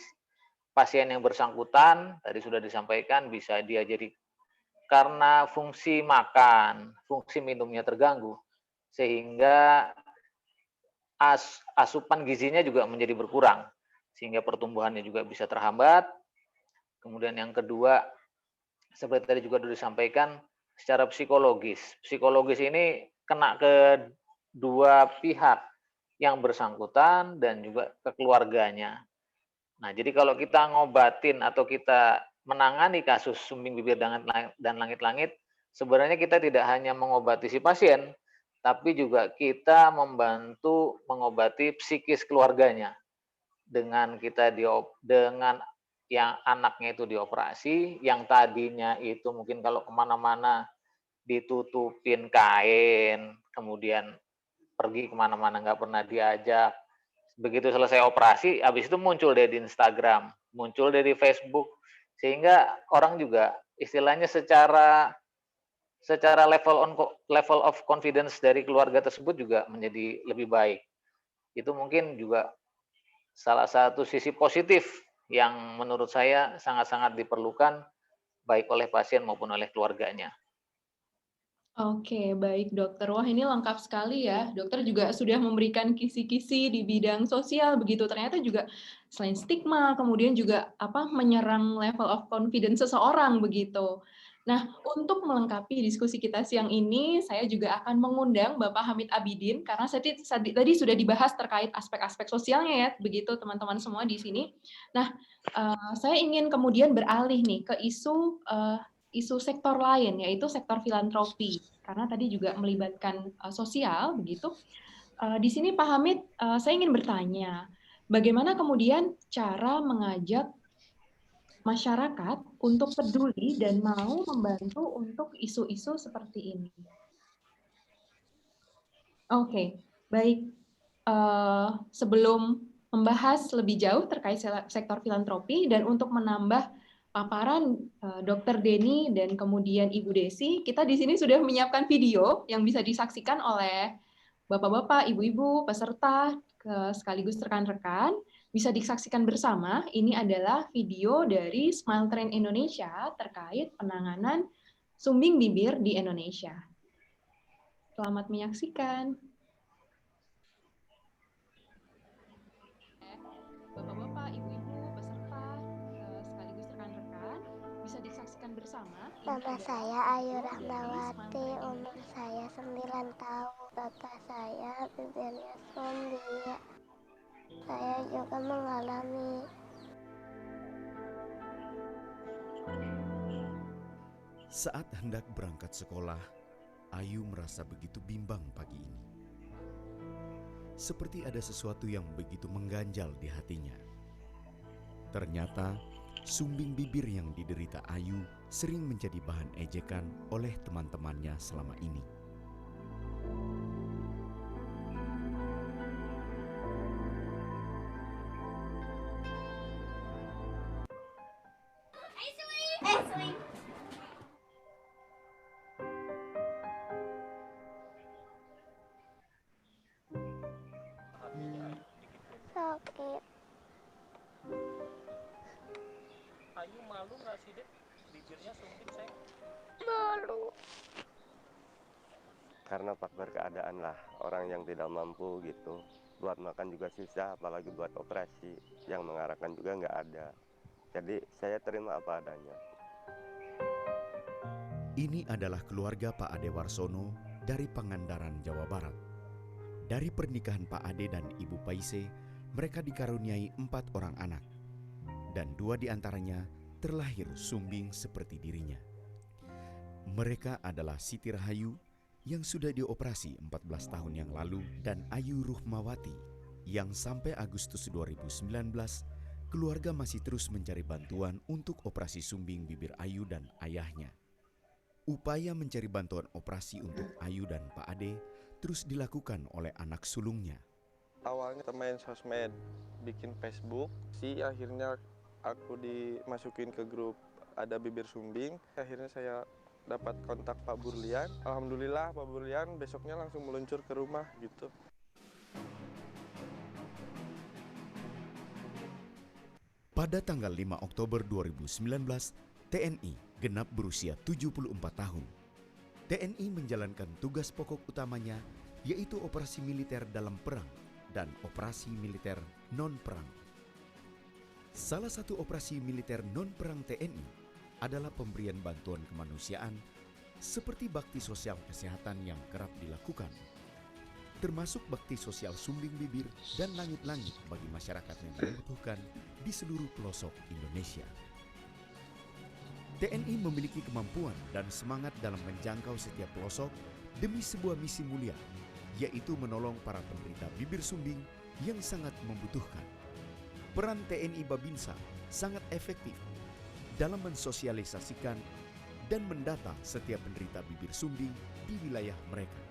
pasien yang bersangkutan, tadi sudah disampaikan bisa dia jadi karena fungsi makan, fungsi minumnya terganggu, sehingga asupan gizinya juga menjadi berkurang, sehingga pertumbuhannya juga bisa terhambat. Kemudian yang kedua, seperti tadi juga sudah disampaikan, secara psikologis. Psikologis ini kena ke dua pihak, yang bersangkutan dan juga ke keluarganya. Nah, jadi kalau kita ngobatin atau kita menangani kasus sumbing bibir dan langit-langit, sebenarnya kita tidak hanya mengobati si pasien, tapi juga kita membantu mengobati psikis keluarganya. Dengan dengan yang anaknya itu dioperasi, yang tadinya itu mungkin kalau kemana-mana ditutupin kain, kemudian pergi kemana-mana nggak pernah diajak. Begitu selesai operasi, habis itu muncul deh di Instagram, muncul dari Facebook, sehingga orang juga istilahnya secara level of confidence dari keluarga tersebut juga menjadi lebih baik. Itu mungkin juga salah satu sisi positif yang menurut saya sangat-sangat diperlukan baik oleh pasien maupun oleh keluarganya. Oke, baik dokter. Wah, ini lengkap sekali ya. Dokter juga sudah memberikan kisi-kisi di bidang sosial begitu. Ternyata juga selain stigma, kemudian juga menyerang level of confidence seseorang begitu. Nah, untuk melengkapi diskusi kita siang ini, saya juga akan mengundang Bapak Hamid Abidin karena tadi sudah dibahas terkait aspek-aspek sosialnya ya, begitu teman-teman semua di sini. Nah, saya ingin kemudian beralih nih ke isu sektor lain, yaitu sektor filantropi. Karena tadi juga melibatkan sosial, begitu. Di sini Pak Hamid, saya ingin bertanya, bagaimana kemudian cara mengajak masyarakat untuk peduli dan mau membantu untuk isu-isu seperti ini? Oke, baik. Sebelum membahas lebih jauh terkait sektor filantropi dan untuk menambah paparan Dr. Denny dan kemudian Ibu Desi, kita di sini sudah menyiapkan video yang bisa disaksikan oleh Bapak-bapak, Ibu-ibu, peserta, sekaligus rekan-rekan. Bisa disaksikan bersama, ini adalah video dari Smile Train Indonesia terkait penanganan sumbing bibir di Indonesia. Selamat menyaksikan. Bapak-bapak, ibu-ibu, peserta, sekaligus rekan-rekan, bisa disaksikan bersama. Nama saya Ayu Rahmawati, umur saya 9 tahun. Bapak saya bibirnya sumbing. Saya juga mengalami. Saat hendak berangkat sekolah, Ayu merasa begitu bimbang pagi ini. Seperti ada sesuatu yang begitu mengganjal di hatinya. Ternyata, sumbing bibir yang diderita Ayu sering menjadi bahan ejekan oleh teman-temannya selama ini. sakit. Ayu malu nggak sih, Dek? Bibirnya sumpit, sayang. Malu. Karena faktor keadaan lah, orang yang tidak mampu gitu. Buat makan juga susah, apalagi buat operasi. Yang mengarahkan juga nggak ada. Jadi saya terima apa adanya. Ini adalah keluarga Pak Ade Warsono dari Pangandaran, Jawa Barat. Dari pernikahan Pak Ade dan Ibu Paise, mereka dikaruniai 4 orang anak. Dan 2 diantaranya terlahir sumbing seperti dirinya. Mereka adalah Siti Rahayu yang sudah dioperasi 14 tahun yang lalu dan Ayu Ruhmawati yang sampai Agustus 2019 keluarga masih terus mencari bantuan untuk operasi sumbing bibir Ayu dan ayahnya. Upaya mencari bantuan operasi untuk Ayu dan Pak Ade terus dilakukan oleh anak sulungnya. Awalnya kita main sosmed, bikin Facebook, akhirnya aku dimasukin ke grup ada bibir sumbing. Akhirnya saya dapat kontak Pak Burlian. Alhamdulillah Pak Burlian besoknya langsung meluncur ke rumah gitu. Pada tanggal 5 Oktober 2019, TNI genap berusia 74 tahun. TNI menjalankan tugas pokok utamanya yaitu operasi militer dalam perang dan operasi militer non-perang. Salah satu operasi militer non-perang TNI adalah pemberian bantuan kemanusiaan seperti bakti sosial kesehatan yang kerap dilakukan, termasuk bakti sosial sumbing bibir dan langit-langit bagi masyarakat yang membutuhkan di seluruh pelosok Indonesia. TNI memiliki kemampuan dan semangat dalam menjangkau setiap pelosok demi sebuah misi mulia, yaitu menolong para penderita bibir sumbing yang sangat membutuhkan. Peran TNI Babinsa sangat efektif dalam mensosialisasikan dan mendata setiap penderita bibir sumbing di wilayah mereka.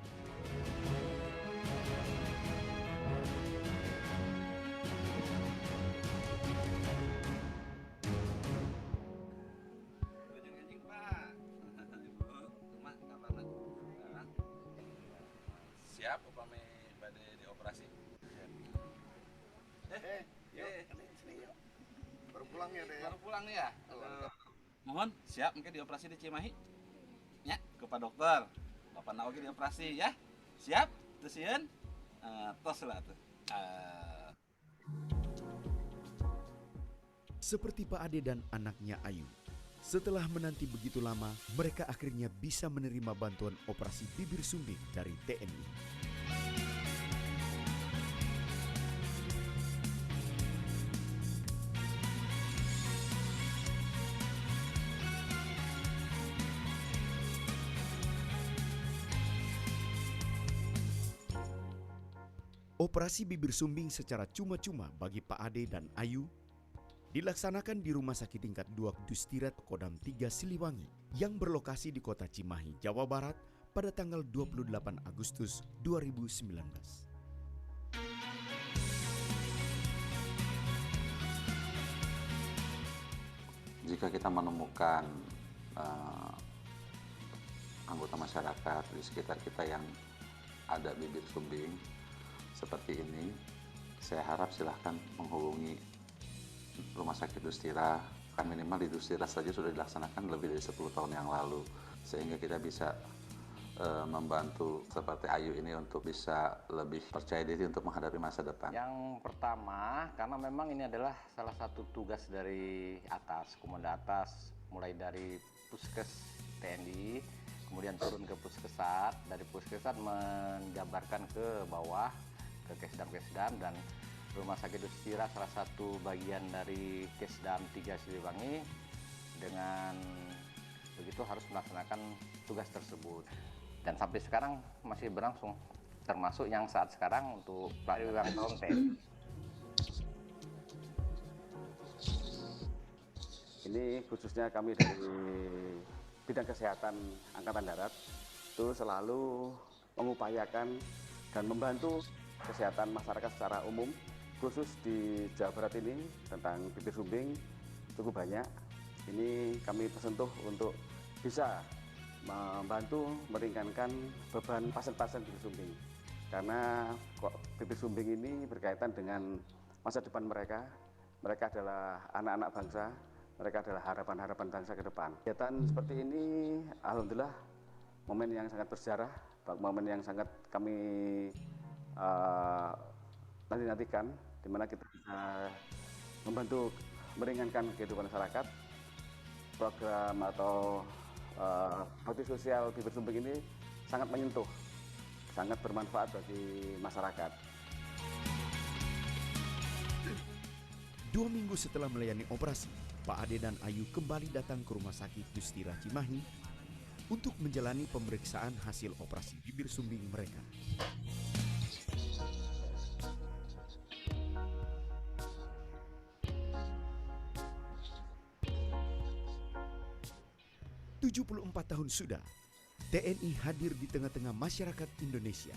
Siap upami pada dioperasi. Baru pulang ya deh. Baru pulang nih ya. Mohon siap mungkin dioperasi di Cimahi. Ya, ke Pak Dokter. Bapak Naogi dioperasi ya. Siap? Terus sieun. Tos lah tuh. Seperti Pak Ade dan anaknya Ayu, setelah menanti begitu lama, mereka akhirnya bisa menerima bantuan operasi bibir sumbing dari TNI. Operasi bibir sumbing secara cuma-cuma bagi Pak Ade dan Ayu dilaksanakan di Rumah Sakit Tingkat 2 Dustirat Kodam 3 Siliwangi yang berlokasi di Kota Cimahi, Jawa Barat pada tanggal 28 Agustus 2019. Jika kita menemukan anggota masyarakat di sekitar kita yang ada bibir sumbing seperti ini, saya harap silahkan menghubungi Rumah Sakit Dustira, kan minimal di Dustira saja sudah dilaksanakan lebih dari 10 tahun yang lalu, sehingga kita bisa membantu seperti Ayu ini untuk bisa lebih percaya diri untuk menghadapi masa depan. Yang pertama, karena memang ini adalah salah satu tugas dari atas, komando atas, mulai dari Puskes TNI, kemudian turun ke Puskesat, dari Puskesat menjabarkan ke bawah, ke Kesdam, dan Rumah Sakit Dustira salah satu bagian dari Kesdam 3 Siliwangi, dengan begitu harus melaksanakan tugas tersebut. Dan sampai sekarang masih berlangsung, termasuk yang saat sekarang untuk ulang tahun TNI. Ini khususnya kami dari bidang kesehatan Angkatan Darat itu selalu mengupayakan dan membantu kesehatan masyarakat secara umum. Khusus di Jawa Barat ini tentang bibir sumbing cukup banyak. Ini kami tersentuh untuk bisa membantu meringankan beban pasien-pasien bibir sumbing. Karena kok bibir sumbing ini berkaitan dengan masa depan mereka. Mereka adalah anak-anak bangsa, mereka adalah harapan-harapan bangsa ke depan. Kegiatan seperti ini, alhamdulillah, momen yang sangat bersejarah, momen yang sangat kami nanti-nantikan, di mana kita bisa membantu meringankan kehidupan masyarakat. Program atau bakti sosial bibir sumbing ini sangat menyentuh, sangat bermanfaat bagi masyarakat. 2 minggu setelah melayani operasi, Pak Ade dan Ayu kembali datang ke Rumah Sakit Dustira Cimahi untuk menjalani pemeriksaan hasil operasi bibir sumbing mereka. Tahun sudah, TNI hadir di tengah-tengah masyarakat Indonesia.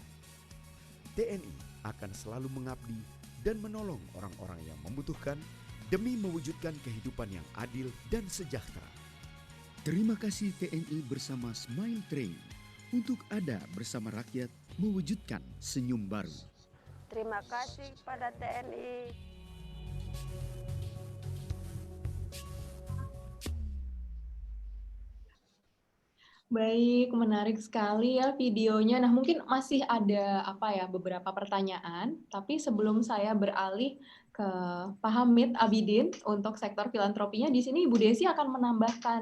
TNI akan selalu mengabdi dan menolong orang-orang yang membutuhkan demi mewujudkan kehidupan yang adil dan sejahtera. Terima kasih TNI bersama Smile Train untuk ada bersama rakyat mewujudkan senyum baru. Terima kasih pada TNI. Baik, menarik sekali ya videonya. Nah, mungkin masih ada beberapa pertanyaan, tapi sebelum saya beralih ke Pak Hamid Abidin untuk sektor filantropinya, di sini Ibu Desi akan menambahkan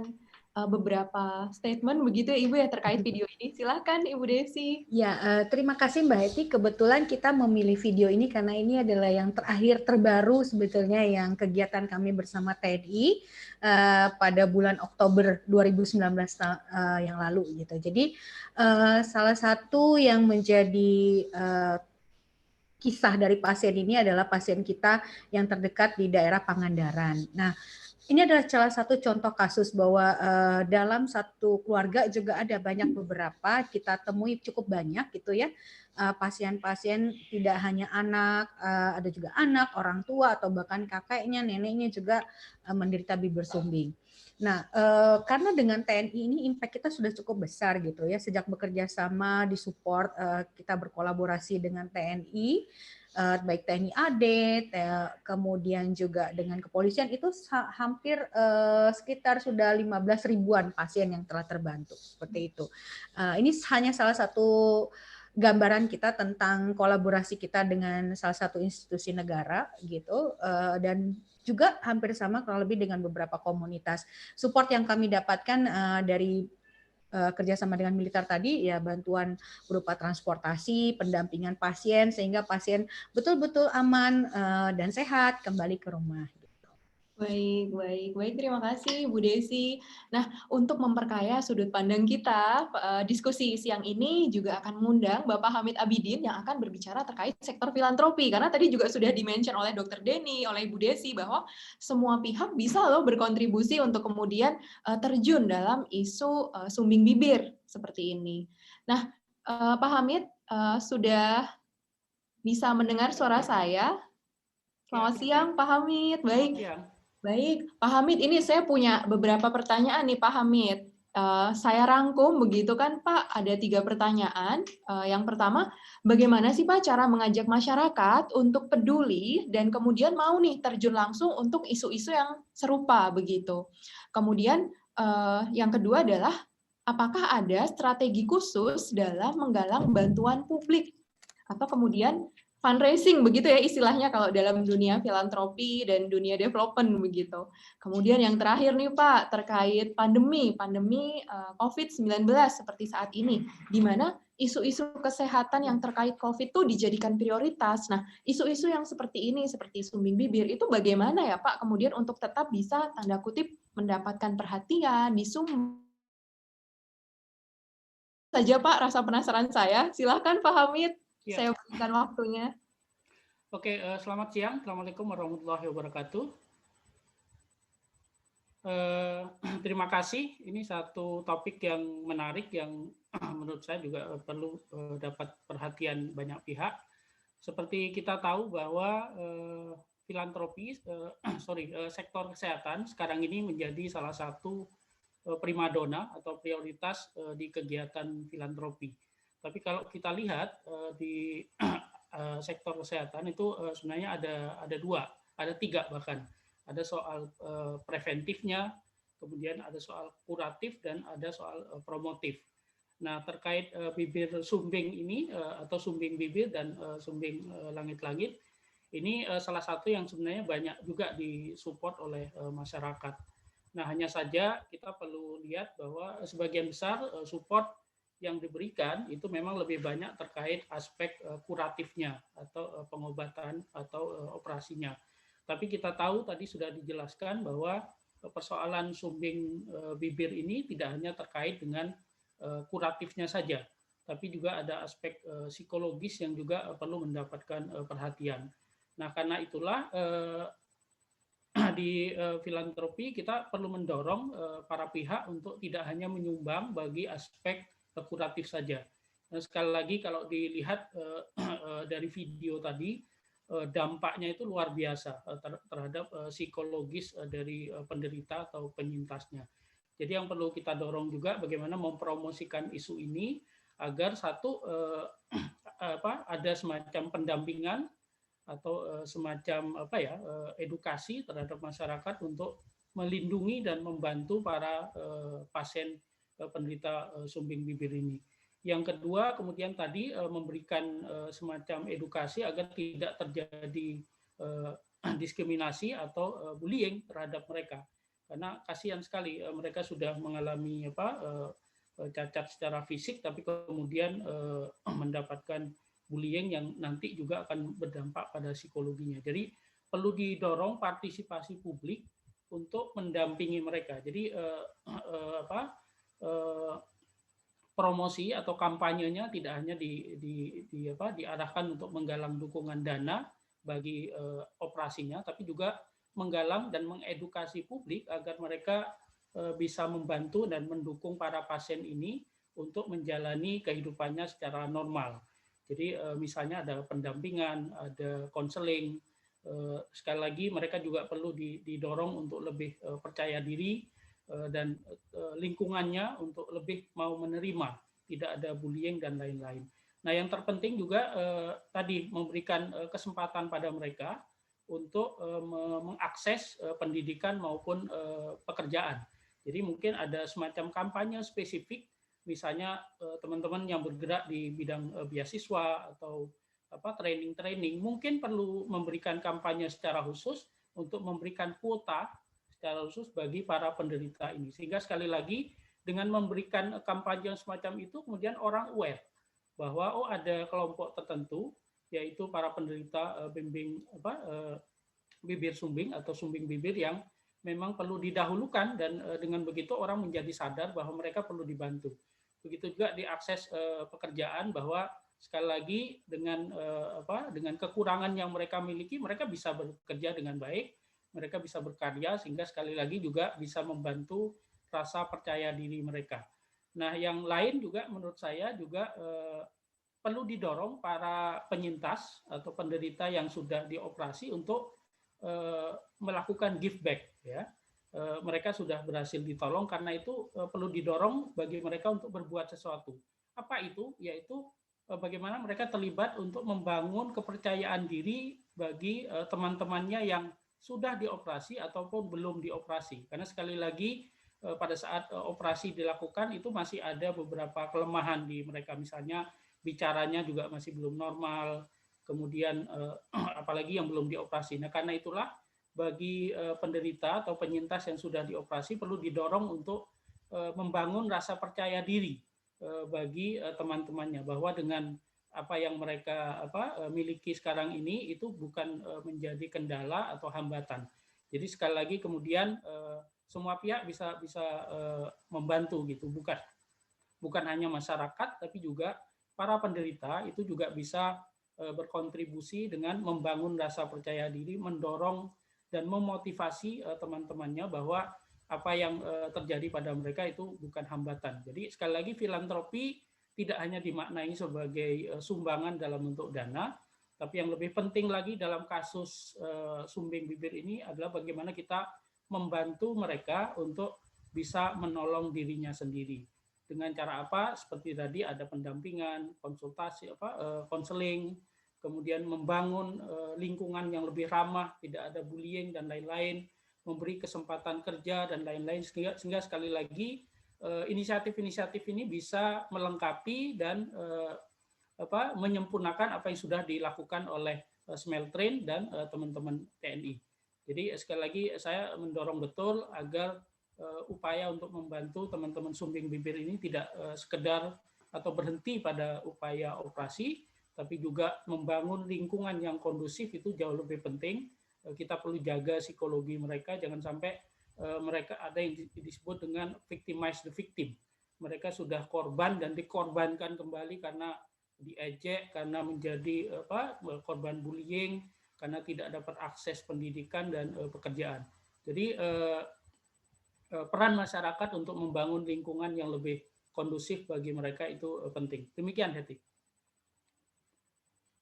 beberapa statement begitu ya Ibu ya terkait video ini. Silahkan Ibu Desi. Ya, terima kasih Mbak Heti. Kebetulan kita memilih video ini karena ini adalah yang terakhir terbaru sebetulnya yang kegiatan kami bersama TNI pada bulan Oktober 2019 yang lalu gitu. Jadi salah satu yang menjadi kisah dari pasien ini adalah pasien kita yang terdekat di daerah Pangandaran. Nah, ini adalah salah satu contoh kasus bahwa dalam satu keluarga juga ada banyak beberapa, kita temui cukup banyak gitu ya, pasien-pasien tidak hanya anak, ada juga anak, orang tua, atau bahkan kakeknya, neneknya juga menderita bibir sumbing. Nah, karena dengan TNI ini impact kita sudah cukup besar gitu ya, sejak bekerja sama, disupport, kita berkolaborasi dengan TNI, baik TNI AD, kemudian juga dengan kepolisian, itu hampir sekitar sudah 15 ribuan pasien yang telah terbantu, seperti itu. Ini hanya salah satu gambaran kita tentang kolaborasi kita dengan salah satu institusi negara gitu, dan juga hampir sama kurang lebih dengan beberapa komunitas. Support yang kami dapatkan dari kerjasama dengan militer tadi ya, bantuan berupa transportasi, pendampingan pasien sehingga pasien betul-betul aman dan sehat kembali ke rumah. Baik. Terima kasih Bu Desi. Nah, untuk memperkaya sudut pandang kita, diskusi siang ini juga akan mengundang Bapak Hamid Abidin yang akan berbicara terkait sektor filantropi. Karena tadi juga sudah di-mention oleh Dr. Denny, oleh Ibu Desi, bahwa semua pihak bisa loh berkontribusi untuk kemudian terjun dalam isu sumbing bibir seperti ini. Nah, Pak Hamid sudah bisa mendengar suara saya? Selamat siang, Pak Hamid. Baik, Pak Hamid, ini saya punya beberapa pertanyaan nih Pak Hamid. Saya rangkum begitu kan Pak, ada 3 pertanyaan. Yang pertama, bagaimana sih Pak cara mengajak masyarakat untuk peduli dan kemudian mau nih terjun langsung untuk isu-isu yang serupa begitu. Kemudian yang kedua adalah, apakah ada strategi khusus dalam menggalang bantuan publik? Atau kemudian fundraising begitu ya istilahnya kalau dalam dunia filantropi dan dunia development begitu. Kemudian yang terakhir nih Pak, terkait pandemi COVID-19 seperti saat ini, di mana isu-isu kesehatan yang terkait COVID itu dijadikan prioritas. Nah, isu-isu yang seperti ini, seperti sumbing bibir, itu bagaimana ya Pak kemudian untuk tetap bisa tanda kutip mendapatkan perhatian, saja Pak rasa penasaran saya. Silahkan Pak Hamid. Ya. Saya berikan waktunya. Oke, selamat siang. Assalamualaikum warahmatullahi wabarakatuh. Terima kasih. Ini satu topik yang menarik yang menurut saya juga perlu dapat perhatian banyak pihak. Seperti kita tahu bahwa filantropi, sektor kesehatan sekarang ini menjadi salah satu primadona atau prioritas di kegiatan filantropi. Tapi kalau kita lihat di sektor kesehatan itu sebenarnya ada dua, ada tiga bahkan. Ada soal preventifnya, kemudian ada soal kuratif, dan ada soal promotif. Nah, terkait bibir sumbing ini atau sumbing bibir dan sumbing langit-langit, ini salah satu yang sebenarnya banyak juga disupport oleh masyarakat. Nah, hanya saja kita perlu lihat bahwa sebagian besar support yang diberikan itu memang lebih banyak terkait aspek kuratifnya atau pengobatan atau operasinya. Tapi kita tahu tadi sudah dijelaskan bahwa persoalan sumbing bibir ini tidak hanya terkait dengan kuratifnya saja, tapi juga ada aspek psikologis yang juga perlu mendapatkan perhatian. Nah, karena itulah di filantropi kita perlu mendorong para pihak untuk tidak hanya menyumbang bagi aspek kuratif saja. Dan sekali lagi kalau dilihat dari video tadi, dampaknya itu luar biasa terhadap psikologis dari penderita atau penyintasnya. Jadi yang perlu kita dorong juga bagaimana mempromosikan isu ini agar satu ada semacam pendampingan atau semacam edukasi terhadap masyarakat untuk melindungi dan membantu para pasien penderita sumbing bibir ini. Yang kedua, kemudian tadi memberikan semacam edukasi agar tidak terjadi diskriminasi atau bullying terhadap mereka. Karena kasihan sekali mereka sudah mengalami cacat secara fisik, tapi kemudian mendapatkan bullying yang nanti juga akan berdampak pada psikologinya. Jadi perlu didorong partisipasi publik untuk mendampingi mereka. Jadi promosi atau kampanyenya tidak hanya diarahkan untuk menggalang dukungan dana bagi operasinya, tapi juga menggalang dan mengedukasi publik agar mereka bisa membantu dan mendukung para pasien ini untuk menjalani kehidupannya secara normal. Jadi misalnya ada pendampingan, ada konseling. Sekali lagi mereka juga perlu didorong untuk lebih percaya diri dan lingkungannya untuk lebih mau menerima, tidak ada bullying dan lain-lain. Nah, yang terpenting juga tadi memberikan kesempatan pada mereka untuk mengakses pendidikan maupun pekerjaan. Jadi mungkin ada semacam kampanye spesifik, misalnya teman-teman yang bergerak di bidang beasiswa atau training-training, mungkin perlu memberikan kampanye secara khusus untuk memberikan kuota secara khusus bagi para penderita ini. Sehingga sekali lagi dengan memberikan kampanye semacam itu, kemudian orang aware bahwa ada kelompok tertentu, yaitu para penderita bibir sumbing atau sumbing bibir yang memang perlu didahulukan, dan dengan begitu orang menjadi sadar bahwa mereka perlu dibantu. Begitu juga diakses pekerjaan, bahwa sekali lagi dengan kekurangan yang mereka miliki, mereka bisa bekerja dengan baik, mereka bisa berkarya, sehingga sekali lagi juga bisa membantu rasa percaya diri mereka. Nah, yang lain juga menurut saya juga perlu didorong para penyintas atau penderita yang sudah dioperasi untuk melakukan give back, ya. Mereka sudah berhasil ditolong, karena itu perlu didorong bagi mereka untuk berbuat sesuatu. Apa itu? Yaitu bagaimana mereka terlibat untuk membangun kepercayaan diri bagi teman-temannya yang sudah dioperasi ataupun belum dioperasi. Karena sekali lagi pada saat operasi dilakukan itu masih ada beberapa kelemahan di mereka, misalnya bicaranya juga masih belum normal, kemudian apalagi yang belum dioperasi. Nah, karena itulah bagi penderita atau penyintas yang sudah dioperasi perlu didorong untuk membangun rasa percaya diri bagi teman-temannya, bahwa dengan apa yang mereka miliki sekarang ini itu bukan menjadi kendala atau hambatan. Jadi sekali lagi kemudian semua pihak bisa membantu gitu, bukan hanya masyarakat, tapi juga para penderita itu juga bisa berkontribusi dengan membangun rasa percaya diri, mendorong dan memotivasi teman-temannya bahwa apa yang terjadi pada mereka itu bukan hambatan. Jadi sekali lagi filantropi tidak hanya dimaknai sebagai sumbangan dalam bentuk dana, tapi yang lebih penting lagi dalam kasus sumbing bibir ini adalah bagaimana kita membantu mereka untuk bisa menolong dirinya sendiri. Dengan cara apa? Seperti tadi ada pendampingan, konsultasi, konseling, kemudian membangun lingkungan yang lebih ramah, tidak ada bullying dan lain-lain, memberi kesempatan kerja dan lain-lain, sehingga sekali lagi inisiatif-inisiatif ini bisa melengkapi dan menyempurnakan apa yang sudah dilakukan oleh Smeltrain dan teman-teman TNI. Jadi sekali lagi saya mendorong betul agar upaya untuk membantu teman-teman sumbing bibir ini tidak sekedar atau berhenti pada upaya operasi, tapi juga membangun lingkungan yang kondusif itu jauh lebih penting. Kita perlu jaga psikologi mereka, jangan sampai mereka ada yang disebut dengan victimize the victim. Mereka sudah korban dan dikorbankan kembali karena diejek, karena menjadi korban bullying, karena tidak dapat akses pendidikan dan pekerjaan. Jadi peran masyarakat untuk membangun lingkungan yang lebih kondusif bagi mereka itu penting. Demikian, Heti.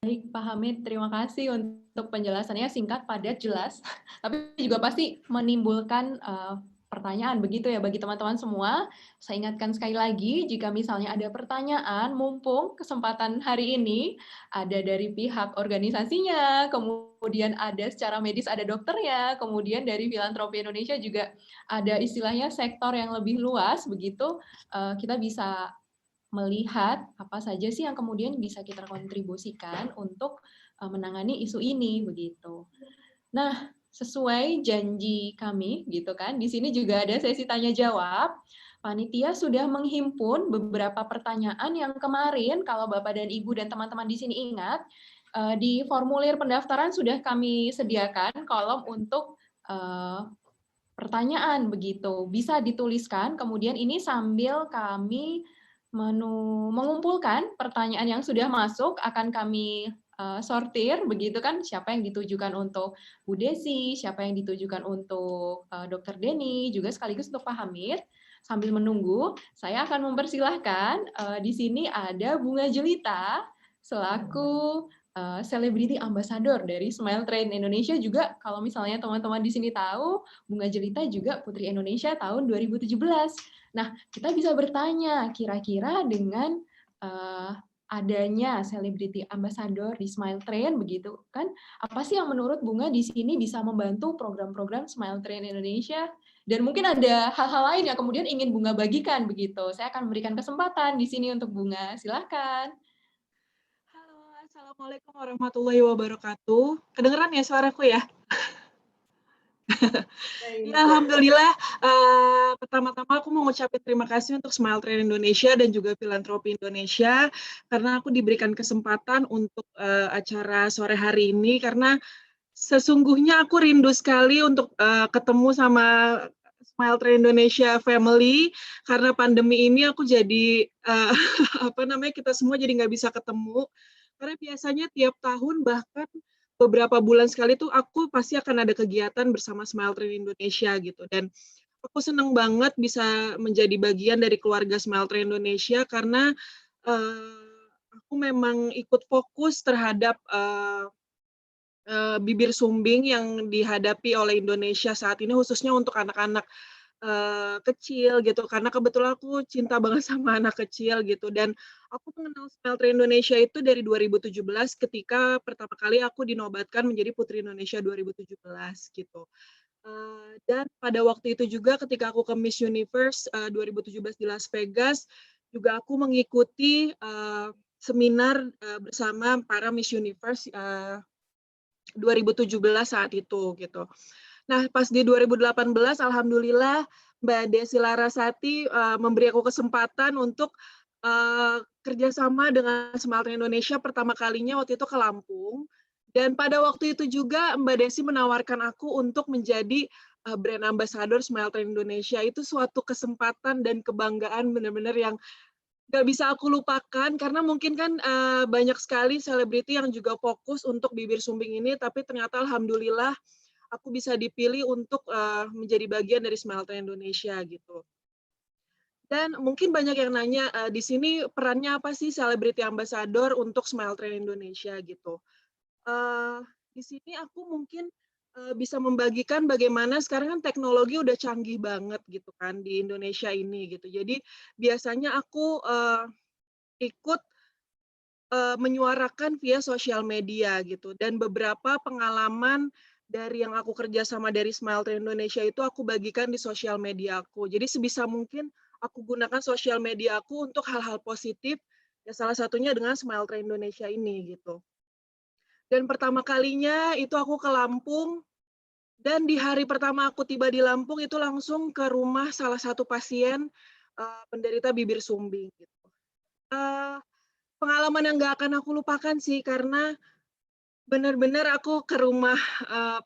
Baik, Pak Hamid, terima kasih untuk penjelasannya singkat, padat, jelas, tapi juga pasti menimbulkan pertanyaan begitu ya bagi teman-teman semua. Saya ingatkan sekali lagi, jika misalnya ada pertanyaan, mumpung kesempatan hari ini ada dari pihak organisasinya, kemudian ada secara medis ada dokternya, kemudian dari Filantropi Indonesia juga ada istilahnya sektor yang lebih luas, begitu kita bisa melihat apa saja sih yang kemudian bisa kita kontribusikan untuk menangani isu ini begitu. Nah, sesuai janji kami gitu kan, di sini juga ada sesi tanya jawab. Panitia sudah menghimpun beberapa pertanyaan yang kemarin kalau Bapak dan Ibu dan teman-teman di sini ingat, di formulir pendaftaran sudah kami sediakan kolom untuk pertanyaan begitu. Bisa dituliskan, kemudian ini sambil kami mengumpulkan pertanyaan yang sudah masuk akan kami sortir begitu kan, siapa yang ditujukan untuk Bu Desi, siapa yang ditujukan untuk Dr. Denny, juga sekaligus untuk Pak Hamid. Sambil menunggu, saya akan mempersilahkan di sini ada Bunga Jelita selaku Celebrity Ambassador dari Smeltrain Indonesia. Juga kalau misalnya teman-teman di sini tahu, Bunga Jelita juga Putri Indonesia tahun 2017. Nah, kita bisa bertanya, kira-kira dengan adanya Celebrity Ambassador di Smeltrain, begitu kan, apa sih yang menurut Bunga di sini bisa membantu program-program Smeltrain Indonesia? Dan mungkin ada hal-hal lain yang kemudian ingin Bunga bagikan, begitu. Saya akan memberikan kesempatan di sini untuk Bunga. Silakan. Halo, Assalamualaikum warahmatullahi wabarakatuh. Kedengeran ya suaraku ya? Ya, alhamdulillah. Pertama-tama aku mau ngucapin terima kasih untuk Smeltrain Indonesia dan juga Filantropi Indonesia karena aku diberikan kesempatan untuk acara sore hari ini, karena sesungguhnya aku rindu sekali untuk ketemu sama Smeltrain Indonesia family, karena pandemi ini aku jadi kita semua jadi nggak bisa ketemu, karena biasanya tiap tahun bahkan beberapa bulan sekali tuh aku pasti akan ada kegiatan bersama Smeltrain Indonesia gitu, dan aku senang banget bisa menjadi bagian dari keluarga Smeltrain Indonesia karena aku memang ikut fokus terhadap bibir sumbing yang dihadapi oleh Indonesia saat ini, khususnya untuk anak-anak kecil gitu, karena kebetulan aku cinta banget sama anak kecil gitu, dan aku mengenal Smeltrain Indonesia itu dari 2017 ketika pertama kali aku dinobatkan menjadi Putri Indonesia 2017 gitu. Dan pada waktu itu juga ketika aku ke Miss Universe 2017 di Las Vegas, juga aku mengikuti seminar bersama para Miss Universe 2017 saat itu gitu. Nah, pas di 2018, alhamdulillah Mbak Desi Larasati memberi aku kesempatan untuk kerjasama dengan Smeltrain Indonesia pertama kalinya waktu itu ke Lampung. Dan pada waktu itu juga Mbak Desi menawarkan aku untuk menjadi brand ambassador Smeltrain Indonesia. Itu suatu kesempatan dan kebanggaan benar-benar yang nggak bisa aku lupakan, karena mungkin kan banyak sekali selebriti yang juga fokus untuk bibir sumbing ini, tapi ternyata alhamdulillah aku bisa dipilih untuk menjadi bagian dari Smeltrain Indonesia gitu. Dan mungkin banyak yang nanya di sini perannya apa sih Celebrity Ambassador untuk Smeltrain Indonesia gitu. Di sini aku mungkin bisa membagikan bagaimana sekarang kan teknologi udah canggih banget gitu kan di Indonesia ini gitu. Jadi biasanya aku ikut menyuarakan via sosial media gitu. Dan beberapa pengalaman dari yang aku kerjasama dari Smile Train Indonesia itu aku bagikan di sosial media aku. Jadi sebisa mungkin aku gunakan sosial media aku untuk hal-hal positif, ya salah satunya dengan Smile Train Indonesia ini gitu. Dan pertama kalinya itu aku ke Lampung, dan di hari pertama aku tiba di Lampung itu langsung ke rumah salah satu pasien penderita bibir sumbing gitu. Pengalaman yang nggak akan aku lupakan sih, karena benar-benar aku ke rumah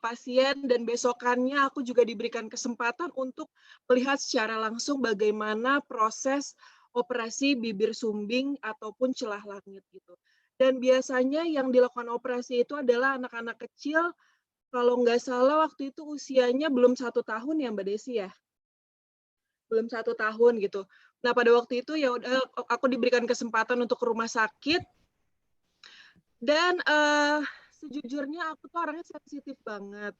pasien dan besokannya aku juga diberikan kesempatan untuk melihat secara langsung bagaimana proses operasi bibir sumbing ataupun celah langit gitu. Dan biasanya yang dilakukan operasi itu adalah anak-anak kecil, kalau nggak salah waktu itu usianya belum 1 tahun ya Mbak Desi ya? Belum 1 tahun gitu. Nah pada waktu itu ya udah aku diberikan kesempatan untuk ke rumah sakit, dan sejujurnya aku tuh orangnya sensitif banget.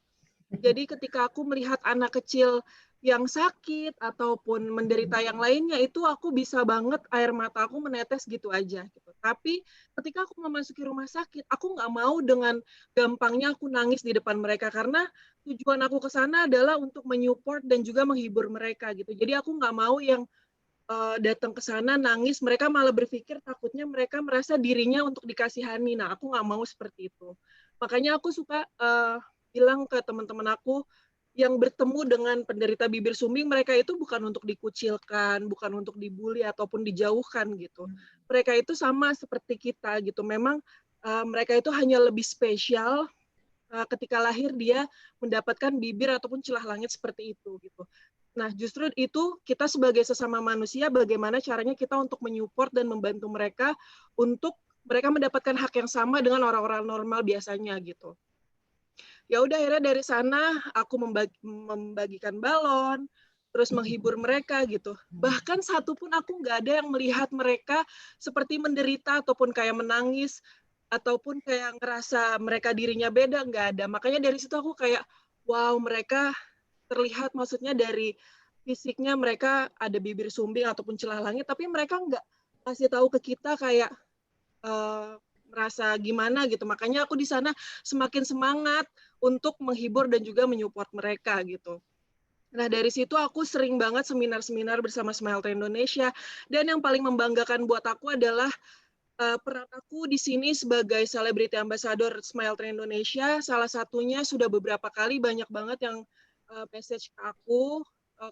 Jadi ketika aku melihat anak kecil yang sakit ataupun menderita yang lainnya, itu aku bisa banget air mata aku menetes gitu aja gitu. Tapi ketika aku memasuki rumah sakit, aku nggak mau dengan gampangnya aku nangis di depan mereka, karena tujuan aku ke sana adalah untuk menyupport dan juga menghibur mereka gitu. Jadi aku nggak mau yang datang ke sana nangis, mereka malah berpikir takutnya mereka merasa dirinya untuk dikasihani. Nah, aku nggak mau seperti itu. Makanya aku suka bilang ke teman-teman aku yang bertemu dengan penderita bibir sumbing, mereka itu bukan untuk dikucilkan, bukan untuk dibully ataupun dijauhkan gitu. Mereka itu sama seperti kita gitu. Memang mereka itu hanya lebih spesial ketika lahir dia mendapatkan bibir ataupun celah langit seperti itu gitu. Nah, justru itu kita sebagai sesama manusia, bagaimana caranya kita untuk menyupport dan membantu mereka untuk mereka mendapatkan hak yang sama dengan orang-orang normal biasanya gitu. Ya udah akhirnya dari sana aku membagikan balon, terus menghibur mereka gitu. Bahkan satu pun aku nggak ada yang melihat mereka seperti menderita ataupun kayak menangis ataupun kayak ngerasa mereka dirinya beda, nggak ada. Makanya dari situ aku kayak wow, mereka terlihat, maksudnya dari fisiknya mereka ada bibir sumbing ataupun celah langit, tapi mereka nggak kasih tahu ke kita kayak merasa gimana gitu. Makanya aku di sana semakin semangat untuk menghibur dan juga menyupport mereka gitu. Nah dari situ aku sering banget seminar-seminar bersama Smile Train Indonesia, dan yang paling membanggakan buat aku adalah peran aku di sini sebagai Celebrity Ambassador Smile Train Indonesia. Salah satunya sudah beberapa kali banyak banget yang message ke aku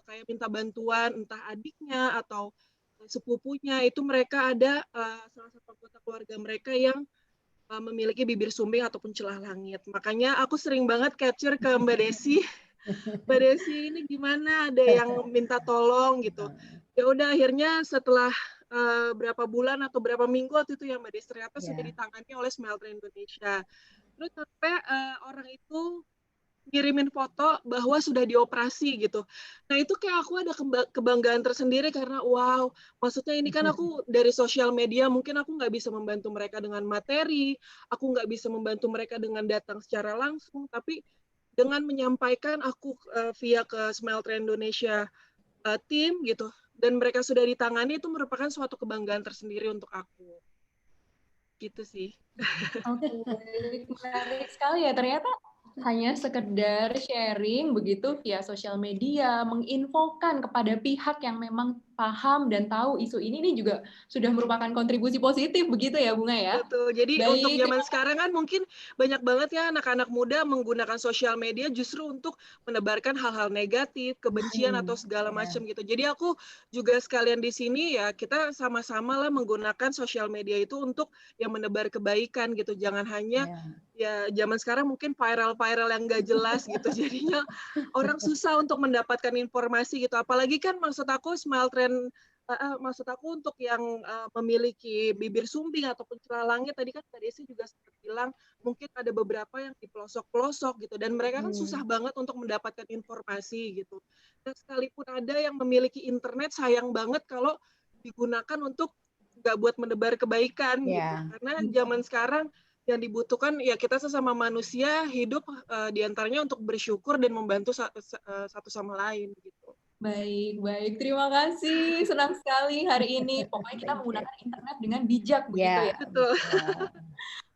kayak minta bantuan, entah adiknya atau sepupunya, itu mereka ada salah satu anggota keluarga mereka yang memiliki bibir sumbing ataupun celah langit. Makanya aku sering banget capture ke Mbak Desi. Mbak Desi ini gimana, ada yang minta tolong gitu. Ya udah akhirnya setelah berapa bulan atau berapa minggu waktu itu ya Mbak Desi, ternyata sudah ditangani oleh Smile Train Indonesia. Terus sampai orang itu ngirimin foto bahwa sudah dioperasi gitu. Nah itu kayak aku ada kebanggaan tersendiri karena wow, maksudnya ini kan aku dari sosial media, mungkin aku nggak bisa membantu mereka dengan materi, aku nggak bisa membantu mereka dengan datang secara langsung, tapi dengan menyampaikan aku via ke Smile Train Indonesia tim gitu, dan mereka sudah ditangani, itu merupakan suatu kebanggaan tersendiri untuk aku. Gitu sih. Oke, menarik sekali ya, ternyata hanya sekedar sharing begitu via sosial media, menginfokan kepada pihak yang memang paham dan tahu isu ini juga sudah merupakan kontribusi positif begitu ya Bunga ya? Betul, jadi baik, untuk zaman sekarang kan mungkin banyak banget ya anak-anak muda menggunakan sosial media justru untuk menebarkan hal-hal negatif, kebencian atau segala macam gitu. Jadi aku juga sekalian di sini ya, kita sama-sama lah menggunakan sosial media itu untuk yang menebar kebaikan gitu. Jangan hanya ya zaman sekarang mungkin viral-viral yang nggak jelas gitu, jadinya orang susah untuk mendapatkan informasi gitu. Apalagi kan maksud aku Smile Train, maksud aku untuk yang memiliki bibir sumbing ataupun celah langit, tadi kan Mbak Desi juga sempat bilang mungkin ada beberapa yang di pelosok-pelosok gitu, dan mereka kan susah banget untuk mendapatkan informasi gitu. Dan sekalipun ada yang memiliki internet, sayang banget kalau digunakan untuk nggak buat menebar kebaikan gitu. Karena zaman sekarang yang dibutuhkan ya kita sesama manusia hidup diantaranya untuk bersyukur dan membantu satu sama lain gitu. Baik, baik. Terima kasih. Senang sekali hari ini. Pokoknya kita menggunakan internet dengan bijak begitu ya. Betul.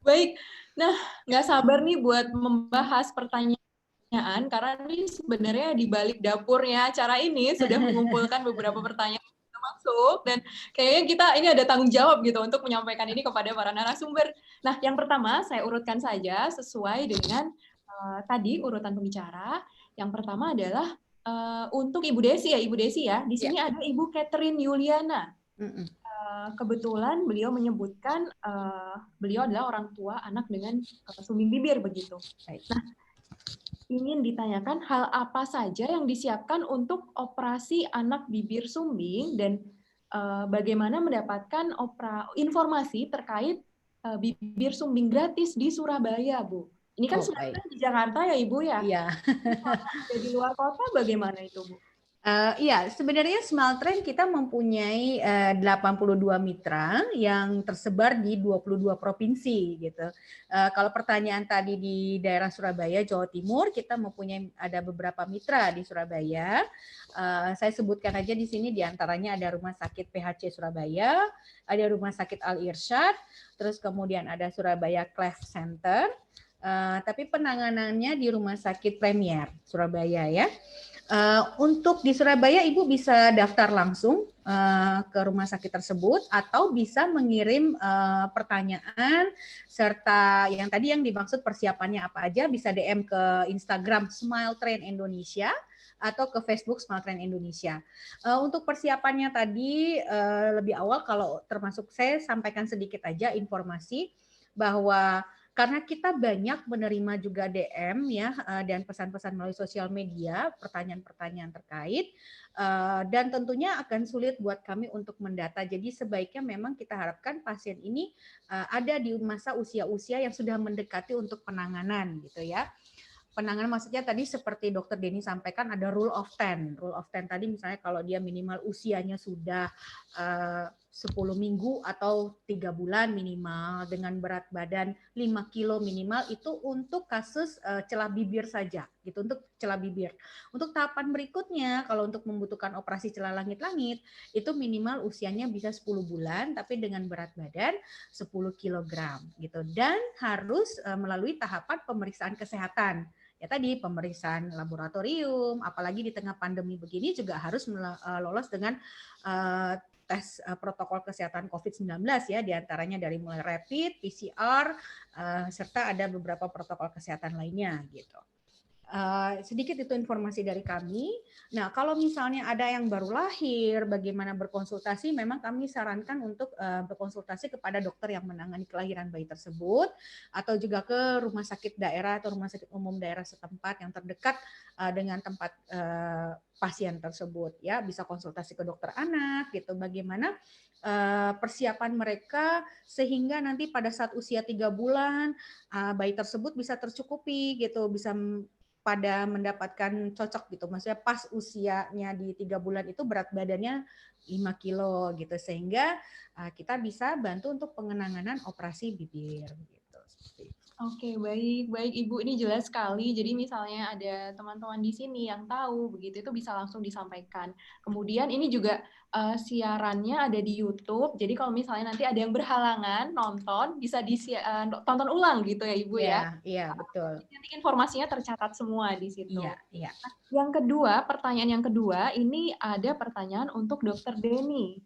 Baik. Nah, nggak sabar nih buat membahas pertanyaan karena ini sebenarnya di balik dapurnya acara ini sudah mengumpulkan beberapa pertanyaan yang masuk dan kayaknya kita ini ada tanggung jawab gitu untuk menyampaikan ini kepada para narasumber. Nah, yang pertama saya urutkan saja sesuai dengan tadi urutan pembicara. Yang pertama adalah untuk Ibu Desi ya, Ibu Desi ya. Di sini ada Ibu Catherine Yuliana. Kebetulan beliau menyebutkan beliau adalah orang tua anak dengan sumbing bibir begitu. Nah, ingin ditanyakan hal apa saja yang disiapkan untuk operasi anak bibir sumbing dan bagaimana mendapatkan informasi terkait bibir sumbing gratis di Surabaya, Bu. Ini kan sudah di Jakarta ya, Ibu ya? Iya. Di luar kota bagaimana itu, Bu? Iya, sebenarnya Smeltrain kita mempunyai 82 mitra yang tersebar di 22 provinsi gitu. Kalau pertanyaan tadi di daerah Surabaya, Jawa Timur, kita mempunyai ada beberapa mitra di Surabaya. Saya sebutkan aja di sini diantaranya ada Rumah Sakit PHC Surabaya, ada Rumah Sakit Al Irsyad, terus kemudian ada Surabaya Cleft Center. Tapi penanganannya di Rumah Sakit Premier Surabaya ya. Untuk di Surabaya Ibu bisa daftar langsung ke rumah sakit tersebut atau bisa mengirim pertanyaan serta yang tadi yang dimaksud persiapannya apa aja bisa DM ke Instagram Smeltrain Indonesia atau ke Facebook Smeltrain Indonesia. Untuk persiapannya tadi lebih awal kalau termasuk saya sampaikan sedikit aja informasi bahwa karena kita banyak menerima juga DM ya dan pesan-pesan melalui sosial media, pertanyaan-pertanyaan terkait dan tentunya akan sulit buat kami untuk mendata. Jadi sebaiknya memang kita harapkan pasien ini ada di masa usia-usia yang sudah mendekati untuk penanganan gitu ya. Penanganan maksudnya tadi seperti Dr. Denny sampaikan ada rule of 10. Rule of 10 tadi misalnya kalau dia minimal usianya sudah 10 minggu atau 3 bulan minimal dengan berat badan 5 kilo minimal itu untuk kasus celah bibir saja gitu untuk celah bibir. Untuk tahapan berikutnya kalau untuk membutuhkan operasi celah langit-langit itu minimal usianya bisa 10 bulan tapi dengan berat badan 10 kg gitu dan harus melalui tahapan pemeriksaan kesehatan. Ya tadi pemeriksaan laboratorium, apalagi di tengah pandemi begini juga harus lolos dengan tes protokol kesehatan COVID-19 ya, diantaranya dari mulai rapid, PCR, serta ada beberapa protokol kesehatan lainnya gitu. Sedikit itu informasi dari kami. Nah, kalau misalnya ada yang baru lahir, bagaimana berkonsultasi, memang kami sarankan untuk berkonsultasi kepada dokter yang menangani kelahiran bayi tersebut, atau juga ke rumah sakit daerah atau rumah sakit umum daerah setempat yang terdekat dengan tempat pasien tersebut. Ya, bisa konsultasi ke dokter anak, gitu. Bagaimana persiapan mereka sehingga nanti pada saat usia 3 bulan bayi tersebut bisa tercukupi, gitu, bisa pada mendapatkan cocok gitu, maksudnya pas usianya di 3 bulan itu berat badannya 5 kilo gitu, sehingga kita bisa bantu untuk penanganan operasi bibir gitu. Seperti itu. Oke, baik, baik Ibu, ini jelas sekali. Jadi misalnya ada teman-teman di sini yang tahu begitu itu bisa langsung disampaikan. Kemudian ini juga siarannya ada di YouTube. Jadi kalau misalnya nanti ada yang berhalangan nonton bisa tonton ulang gitu ya Ibu ya. Iya, betul. Nanti informasinya tercatat semua di situ. Iya. Yang kedua, pertanyaan yang kedua ini ada pertanyaan untuk Dr. Denny.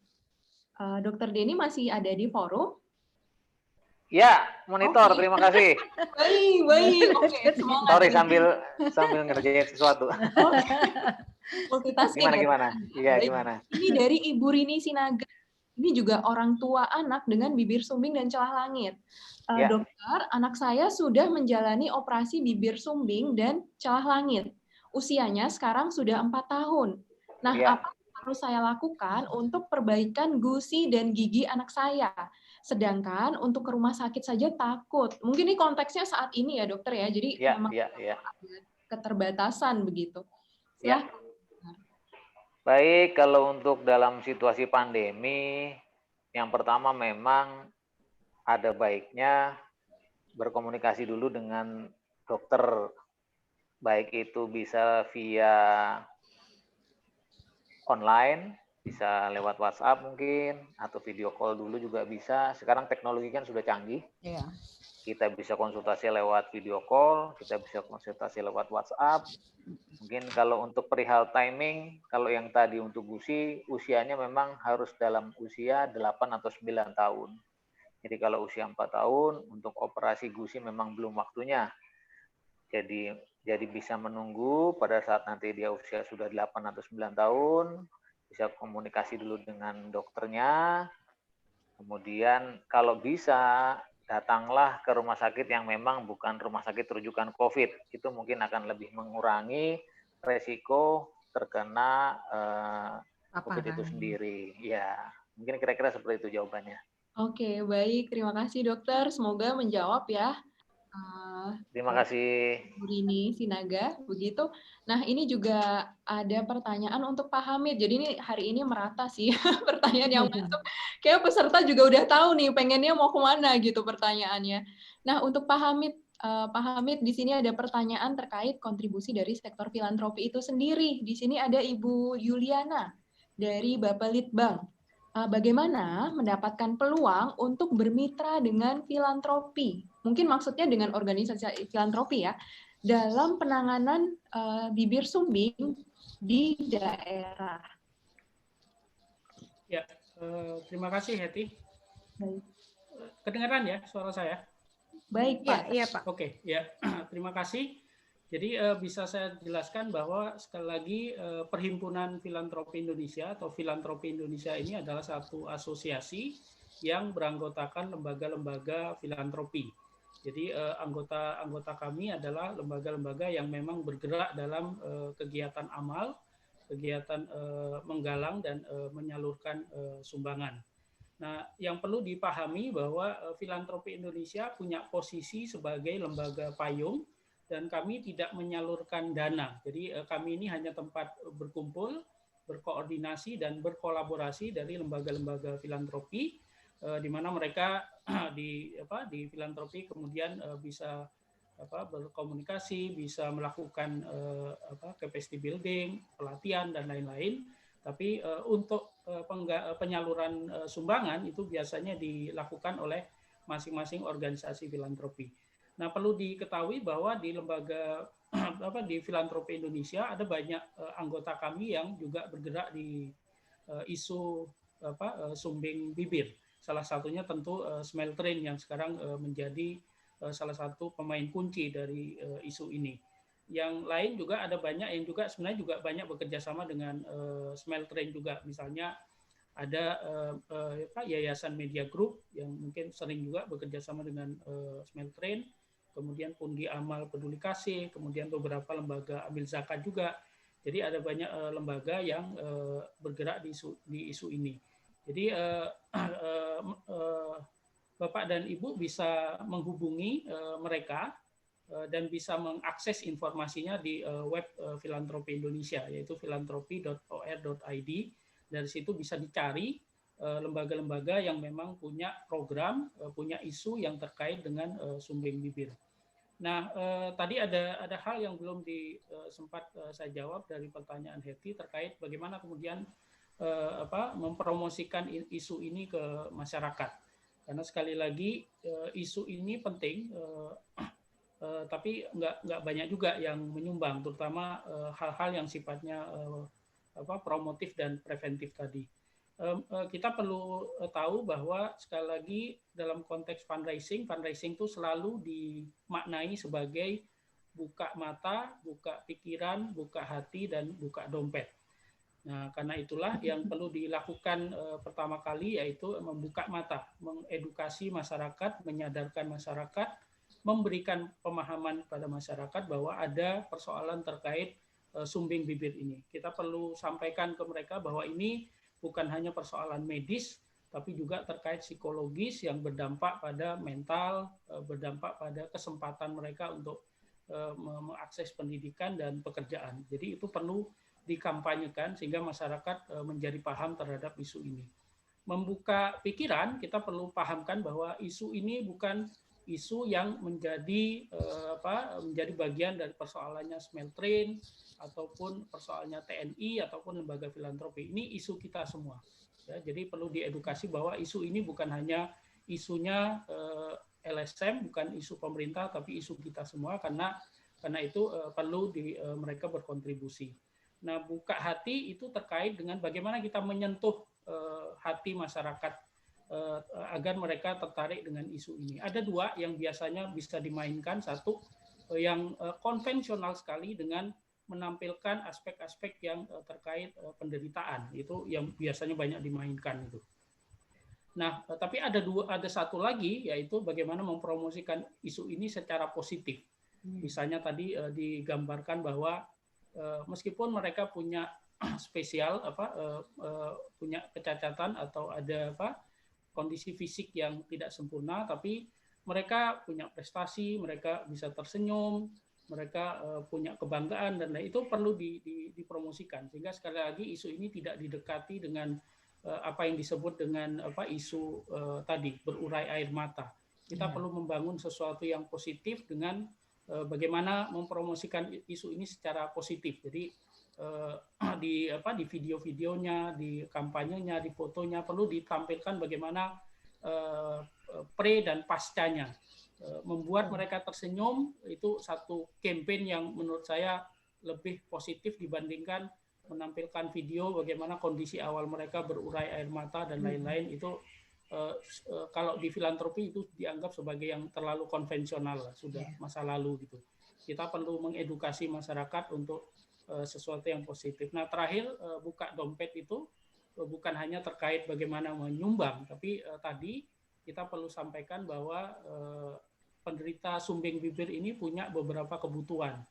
Dr. Denny masih ada di forum? Ya, monitor. Terima kasih. Baik. Oke, semangat. Sorry sambil ngerjain sesuatu. Multitasking. Gimana? Iya, gimana? Ini dari Ibu Rini Sinaga. Ini juga orang tua anak dengan bibir sumbing dan celah langit. Dokter, anak saya sudah menjalani operasi bibir sumbing dan celah langit. Usianya sekarang sudah 4 tahun. Nah, apa yang harus saya lakukan untuk perbaikan gusi dan gigi anak saya? Sedangkan untuk ke rumah sakit saja takut. Mungkin ini konteksnya saat ini ya dokter ya. Jadi memang ada keterbatasan begitu. Ya. Baik, kalau untuk dalam situasi pandemi, yang pertama memang ada baiknya berkomunikasi dulu dengan dokter. Baik itu bisa via online, bisa lewat WhatsApp mungkin, atau video call dulu juga bisa. Sekarang teknologi kan sudah canggih. Iya. Kita bisa konsultasi lewat video call, kita bisa konsultasi lewat WhatsApp. Mungkin kalau untuk perihal timing, kalau yang tadi untuk gusi, usianya memang harus dalam usia 8 atau 9 tahun. Jadi kalau usia 4 tahun, untuk operasi gusi memang belum waktunya. Jadi bisa menunggu pada saat nanti dia usia sudah 8 atau 9 tahun, bisa komunikasi dulu dengan dokternya. Kemudian kalau bisa, datanglah ke rumah sakit yang memang bukan rumah sakit rujukan COVID. Itu mungkin akan lebih mengurangi resiko terkena COVID itu sendiri. Ya, mungkin kira-kira seperti itu jawabannya. Oke, baik. Terima kasih dokter. Semoga menjawab ya. Terima kasih. Bu Rini Sinaga, begitu. Nah, ini juga ada pertanyaan untuk Pak Hamid. Jadi ini hari ini merata sih pertanyaan yang masuk. Kayak peserta juga udah tahu nih pengennya mau kemana gitu pertanyaannya. Nah, untuk Pak Hamid di sini ada pertanyaan terkait kontribusi dari sektor filantropi itu sendiri. Di sini ada Ibu Yuliana dari Bapak Litbang. Bagaimana mendapatkan peluang untuk bermitra dengan filantropi? Mungkin maksudnya dengan organisasi filantropi ya, dalam penanganan bibir sumbing di daerah. Ya, terima kasih Heti. Baik. Kedengaran ya suara saya? Baik Pak. Iya Pak. Oke, ya terima kasih. Jadi bisa saya jelaskan bahwa sekali lagi Perhimpunan Filantropi Indonesia atau Filantropi Indonesia ini adalah satu asosiasi yang beranggotakan lembaga-lembaga filantropi. Jadi anggota kami adalah lembaga-lembaga yang memang bergerak dalam kegiatan amal, kegiatan menggalang dan menyalurkan sumbangan. Nah, yang perlu dipahami bahwa Filantropi Indonesia punya posisi sebagai lembaga payung dan kami tidak menyalurkan dana. Jadi kami ini hanya tempat berkumpul, berkoordinasi dan berkolaborasi dari lembaga-lembaga filantropi di mana mereka di filantropi kemudian bisa berkomunikasi, bisa melakukan capacity building, pelatihan dan lain-lain. Tapi untuk penyaluran sumbangan itu biasanya dilakukan oleh masing-masing organisasi filantropi. Nah, perlu diketahui bahwa di lembaga di Filantropi Indonesia ada banyak anggota kami yang juga bergerak di isu sumbing bibir. Salah satunya tentu Smeltrin yang sekarang menjadi salah satu pemain kunci dari isu ini. Yang lain juga ada banyak yang juga sebenarnya juga banyak bekerja sama dengan Smeltrin juga. Misalnya ada Yayasan Media Group yang mungkin sering juga bekerja sama dengan Smeltrin. Kemudian Pundi Amal Peduli Kasih, kemudian beberapa lembaga amil zakat juga. Jadi ada banyak lembaga yang bergerak di isu ini. Jadi Bapak dan Ibu bisa menghubungi mereka dan bisa mengakses informasinya di web Filantropi Indonesia, yaitu filantropi.or.id. Dari situ bisa dicari lembaga-lembaga yang memang punya program, punya isu yang terkait dengan sumbing bibir. Nah, tadi ada hal yang belum sempat saya jawab dari pertanyaan Heti terkait bagaimana kemudian mempromosikan isu ini ke masyarakat. Karena sekali lagi isu ini penting, tapi nggak banyak juga yang menyumbang, terutama hal-hal yang sifatnya promotif dan preventif tadi. Kita perlu tahu bahwa sekali lagi dalam konteks fundraising itu selalu dimaknai sebagai buka mata, buka pikiran, buka hati, dan buka dompet. Nah, karena itulah yang perlu dilakukan pertama kali yaitu membuka mata, mengedukasi masyarakat, menyadarkan masyarakat, memberikan pemahaman pada masyarakat bahwa ada persoalan terkait sumbing bibir ini. Kita perlu sampaikan ke mereka bahwa ini bukan hanya persoalan medis, tapi juga terkait psikologis yang berdampak pada mental, berdampak pada kesempatan mereka untuk mengakses pendidikan dan pekerjaan. Jadi itu perlu dikampanyekan sehingga masyarakat menjadi paham terhadap isu ini. Membuka pikiran, kita perlu pahamkan bahwa isu ini bukan isu yang menjadi menjadi bagian dari persoalannya Smeltrain ataupun persoalannya TNI ataupun lembaga filantropi. Ini isu kita semua. Ya, jadi perlu diedukasi bahwa isu ini bukan hanya isunya LSM, bukan isu pemerintah, tapi isu kita semua karena itu perlu mereka berkontribusi. Nah, buka hati itu terkait dengan bagaimana kita menyentuh hati masyarakat agar mereka tertarik dengan isu ini. Ada dua yang biasanya bisa dimainkan. Satu yang konvensional sekali dengan menampilkan aspek-aspek yang terkait penderitaan, itu yang biasanya banyak dimainkan itu. Nah, tapi ada satu lagi, yaitu bagaimana mempromosikan isu ini secara positif. Misalnya tadi digambarkan bahwa meskipun mereka punya spesial punya kecacatan atau ada kondisi fisik yang tidak sempurna, tapi mereka punya prestasi, mereka bisa tersenyum, mereka punya kebanggaan, dan itu perlu dipromosikan. Sehingga sekali lagi isu ini tidak didekati dengan apa yang disebut dengan isu tadi, berurai air mata. Kita perlu membangun sesuatu yang positif dengan bagaimana mempromosikan isu ini secara positif. Jadi di video-videonya, di kampanyenya, di fotonya perlu ditampilkan bagaimana pre dan pascanya. Membuat mereka tersenyum itu satu campaign yang menurut saya lebih positif dibandingkan menampilkan video bagaimana kondisi awal mereka berurai air mata dan lain-lain. Itu kalau di filantropi itu dianggap sebagai yang terlalu konvensional, sudah masa lalu gitu. Kita perlu mengedukasi masyarakat untuk sesuatu yang positif. Nah, terakhir buka dompet itu bukan hanya terkait bagaimana menyumbang, tapi tadi kita perlu sampaikan bahwa penderita sumbing bibir ini punya beberapa kebutuhan.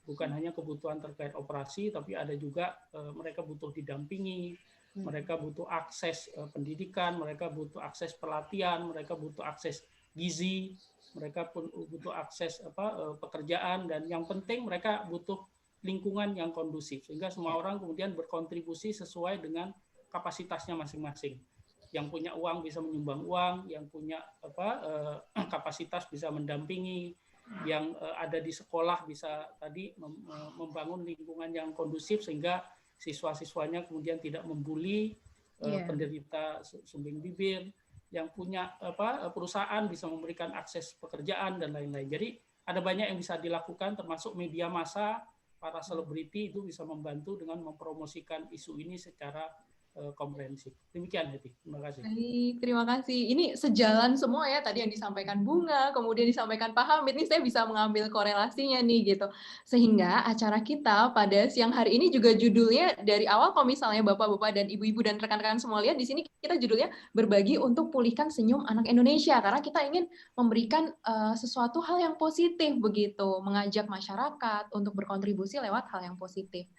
Bukan hanya kebutuhan terkait operasi, tapi ada juga mereka butuh didampingi, mereka butuh akses pendidikan, mereka butuh akses pelatihan, mereka butuh akses gizi, mereka pun butuh akses pekerjaan, dan yang penting mereka butuh lingkungan yang kondusif, sehingga semua orang kemudian berkontribusi sesuai dengan kapasitasnya masing-masing. Yang punya uang bisa menyumbang uang, yang punya kapasitas bisa mendampingi, yang ada di sekolah bisa tadi membangun lingkungan yang kondusif sehingga siswa-siswanya kemudian tidak membuli penderita sumbing bibir, yang punya perusahaan bisa memberikan akses pekerjaan dan lain-lain. Jadi ada banyak yang bisa dilakukan, termasuk media massa, para selebriti itu bisa membantu dengan mempromosikan isu ini secara komprehensif. Demikian, Heti. Terima kasih. Baik, terima kasih. Ini sejalan semua ya, tadi yang disampaikan Bunga, kemudian disampaikan Pak Hamid, ini saya bisa mengambil korelasinya nih gitu. Sehingga acara kita pada siang hari ini juga judulnya dari awal, kalau misalnya Bapak-Bapak dan Ibu-Ibu dan rekan-rekan semua lihat, di sini kita judulnya berbagi untuk pulihkan senyum anak Indonesia, karena kita ingin memberikan sesuatu hal yang positif begitu, mengajak masyarakat untuk berkontribusi lewat hal yang positif.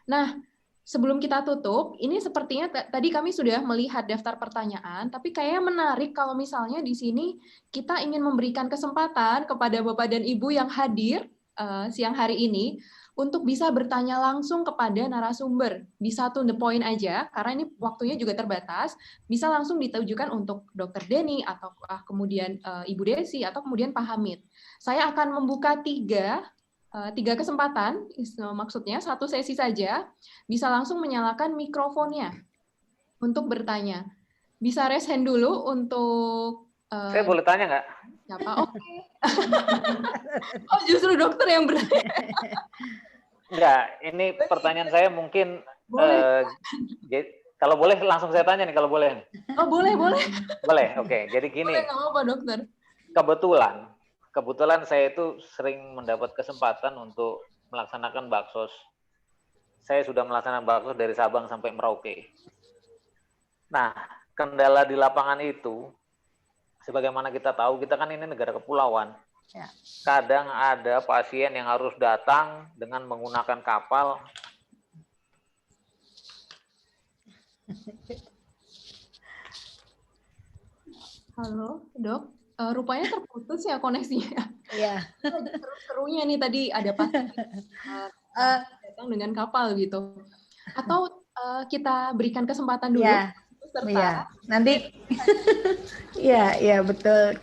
Nah, sebelum kita tutup, ini sepertinya tadi kami sudah melihat daftar pertanyaan, tapi kayaknya menarik kalau misalnya di sini kita ingin memberikan kesempatan kepada Bapak dan Ibu yang hadir siang hari ini untuk bisa bertanya langsung kepada narasumber. Bisa to the point aja, karena ini waktunya juga terbatas, bisa langsung ditujukan untuk Dr. Denny, atau kemudian Ibu Desi, atau kemudian Pak Hamid. Saya akan membuka tiga kesempatan, maksudnya satu sesi saja, bisa langsung menyalakan mikrofonnya untuk bertanya. Bisa raise hand dulu untuk... Saya boleh tanya nggak? Siapa? Oke. Oh, justru dokter yang bertanya. Enggak, ini pertanyaan saya mungkin... kalau boleh langsung saya tanya nih, kalau boleh. Oh, boleh. Boleh, oke. Jadi gini. Boleh, nggak apa-apa, dokter. Kebetulan saya itu sering mendapat kesempatan untuk melaksanakan baksos. Saya sudah melaksanakan baksos dari Sabang sampai Merauke. Nah, kendala di lapangan itu, sebagaimana kita tahu, kita kan ini negara kepulauan. Ya. Kadang ada pasien yang harus datang dengan menggunakan kapal. Halo, dok. Rupanya terputus ya koneksinya. Iya. Seru-serunya nih tadi ada pasien datang dengan kapal gitu. Atau kita berikan kesempatan dulu peserta. Iya, nanti iya betul.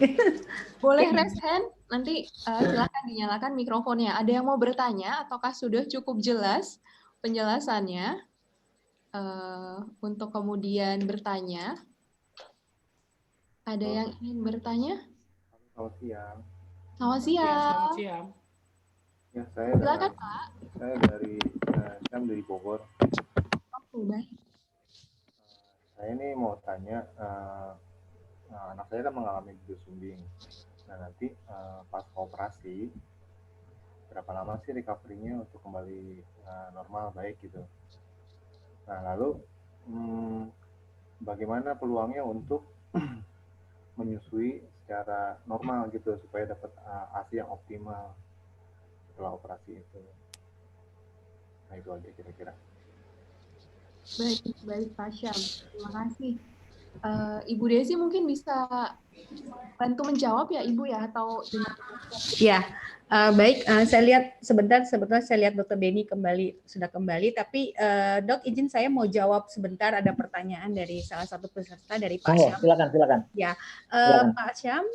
Boleh raise hand, nanti silakan dinyalakan mikrofonnya. Ada yang mau bertanya ataukah sudah cukup jelas penjelasannya untuk kemudian bertanya? Ada yang ingin bertanya? Selamat siang. Selamat siang. Selamat siang. Ya, saya Silakan, Pak. Saya dari Bogor. Oh, baik. Saya ini mau tanya, anak saya kan mengalami bibir sumbing. Nah, nanti pas operasi, berapa lama sih recovery-nya untuk kembali normal, baik gitu. Nah, lalu bagaimana peluangnya untuk menyusui secara normal gitu, supaya dapat ASI yang optimal setelah operasi itu. Nah, itu aja kira-kira. Baik Pak Syam. Terima kasih. Ibu Desi mungkin bisa bantu menjawab ya Ibu ya, atau Ya, baik. Saya lihat sebetulnya saya lihat Dr. Denny sudah kembali, tapi Dok izin saya mau jawab sebentar, ada pertanyaan dari salah satu peserta dari Pak Syam. Silakan. Ya, Silakan. Pak Syam,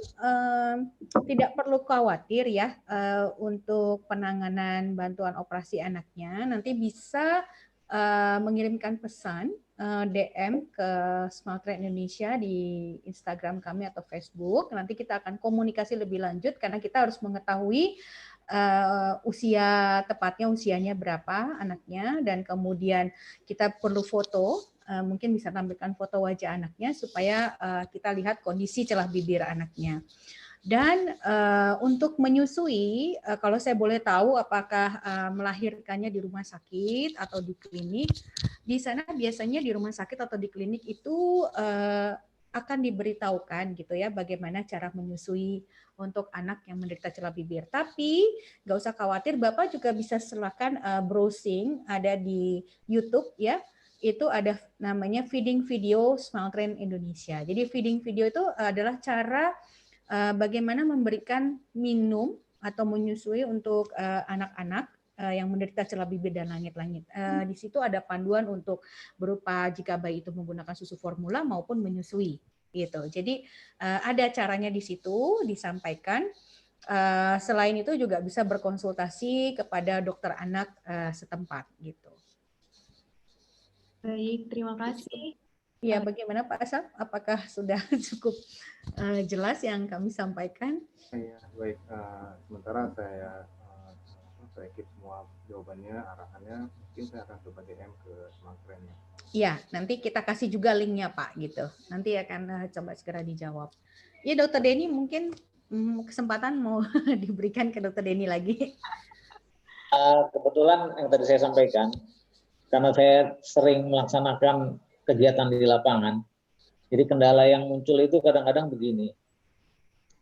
tidak perlu khawatir ya untuk penanganan bantuan operasi anaknya. Nanti bisa mengirimkan pesan DM ke Smile Train Indonesia di Instagram kami atau Facebook. Nanti kita akan komunikasi lebih lanjut karena kita harus mengetahui usianya berapa anaknya, dan kemudian kita perlu foto, mungkin bisa tampilkan foto wajah anaknya supaya kita lihat kondisi celah bibir anaknya. Dan untuk menyusui, kalau saya boleh tahu apakah melahirkannya di rumah sakit atau di klinik, di sana biasanya di rumah sakit atau di klinik itu akan diberitahukan gitu ya bagaimana cara menyusui untuk anak yang menderita celah bibir. Tapi nggak usah khawatir, Bapak juga bisa silakan browsing, ada di YouTube ya. Itu ada namanya feeding video Smile Train Indonesia. Jadi feeding video itu adalah cara bagaimana memberikan minum atau menyusui untuk anak-anak yang menderita celah bibir dan langit-langit. Di situ ada panduan untuk berupa jika bayi itu menggunakan susu formula maupun menyusui. Gitu. Jadi ada caranya di situ disampaikan. Selain itu juga bisa berkonsultasi kepada dokter anak setempat. Gitu. Baik, terima kasih. Ya, bagaimana Pak Asap? Apakah sudah cukup jelas yang kami sampaikan? Iya, baik. Sementara saya keep semua jawabannya, arahannya. Mungkin saya akan coba DM ke Smile Train ya. Iya, nanti kita kasih juga linknya Pak, gitu. Nanti akan coba segera dijawab. Ya, Dokter Denny mungkin kesempatan mau diberikan ke Dokter Denny lagi. Kebetulan yang tadi saya sampaikan, karena saya sering melaksanakan kegiatan di lapangan. Jadi kendala yang muncul itu kadang-kadang begini.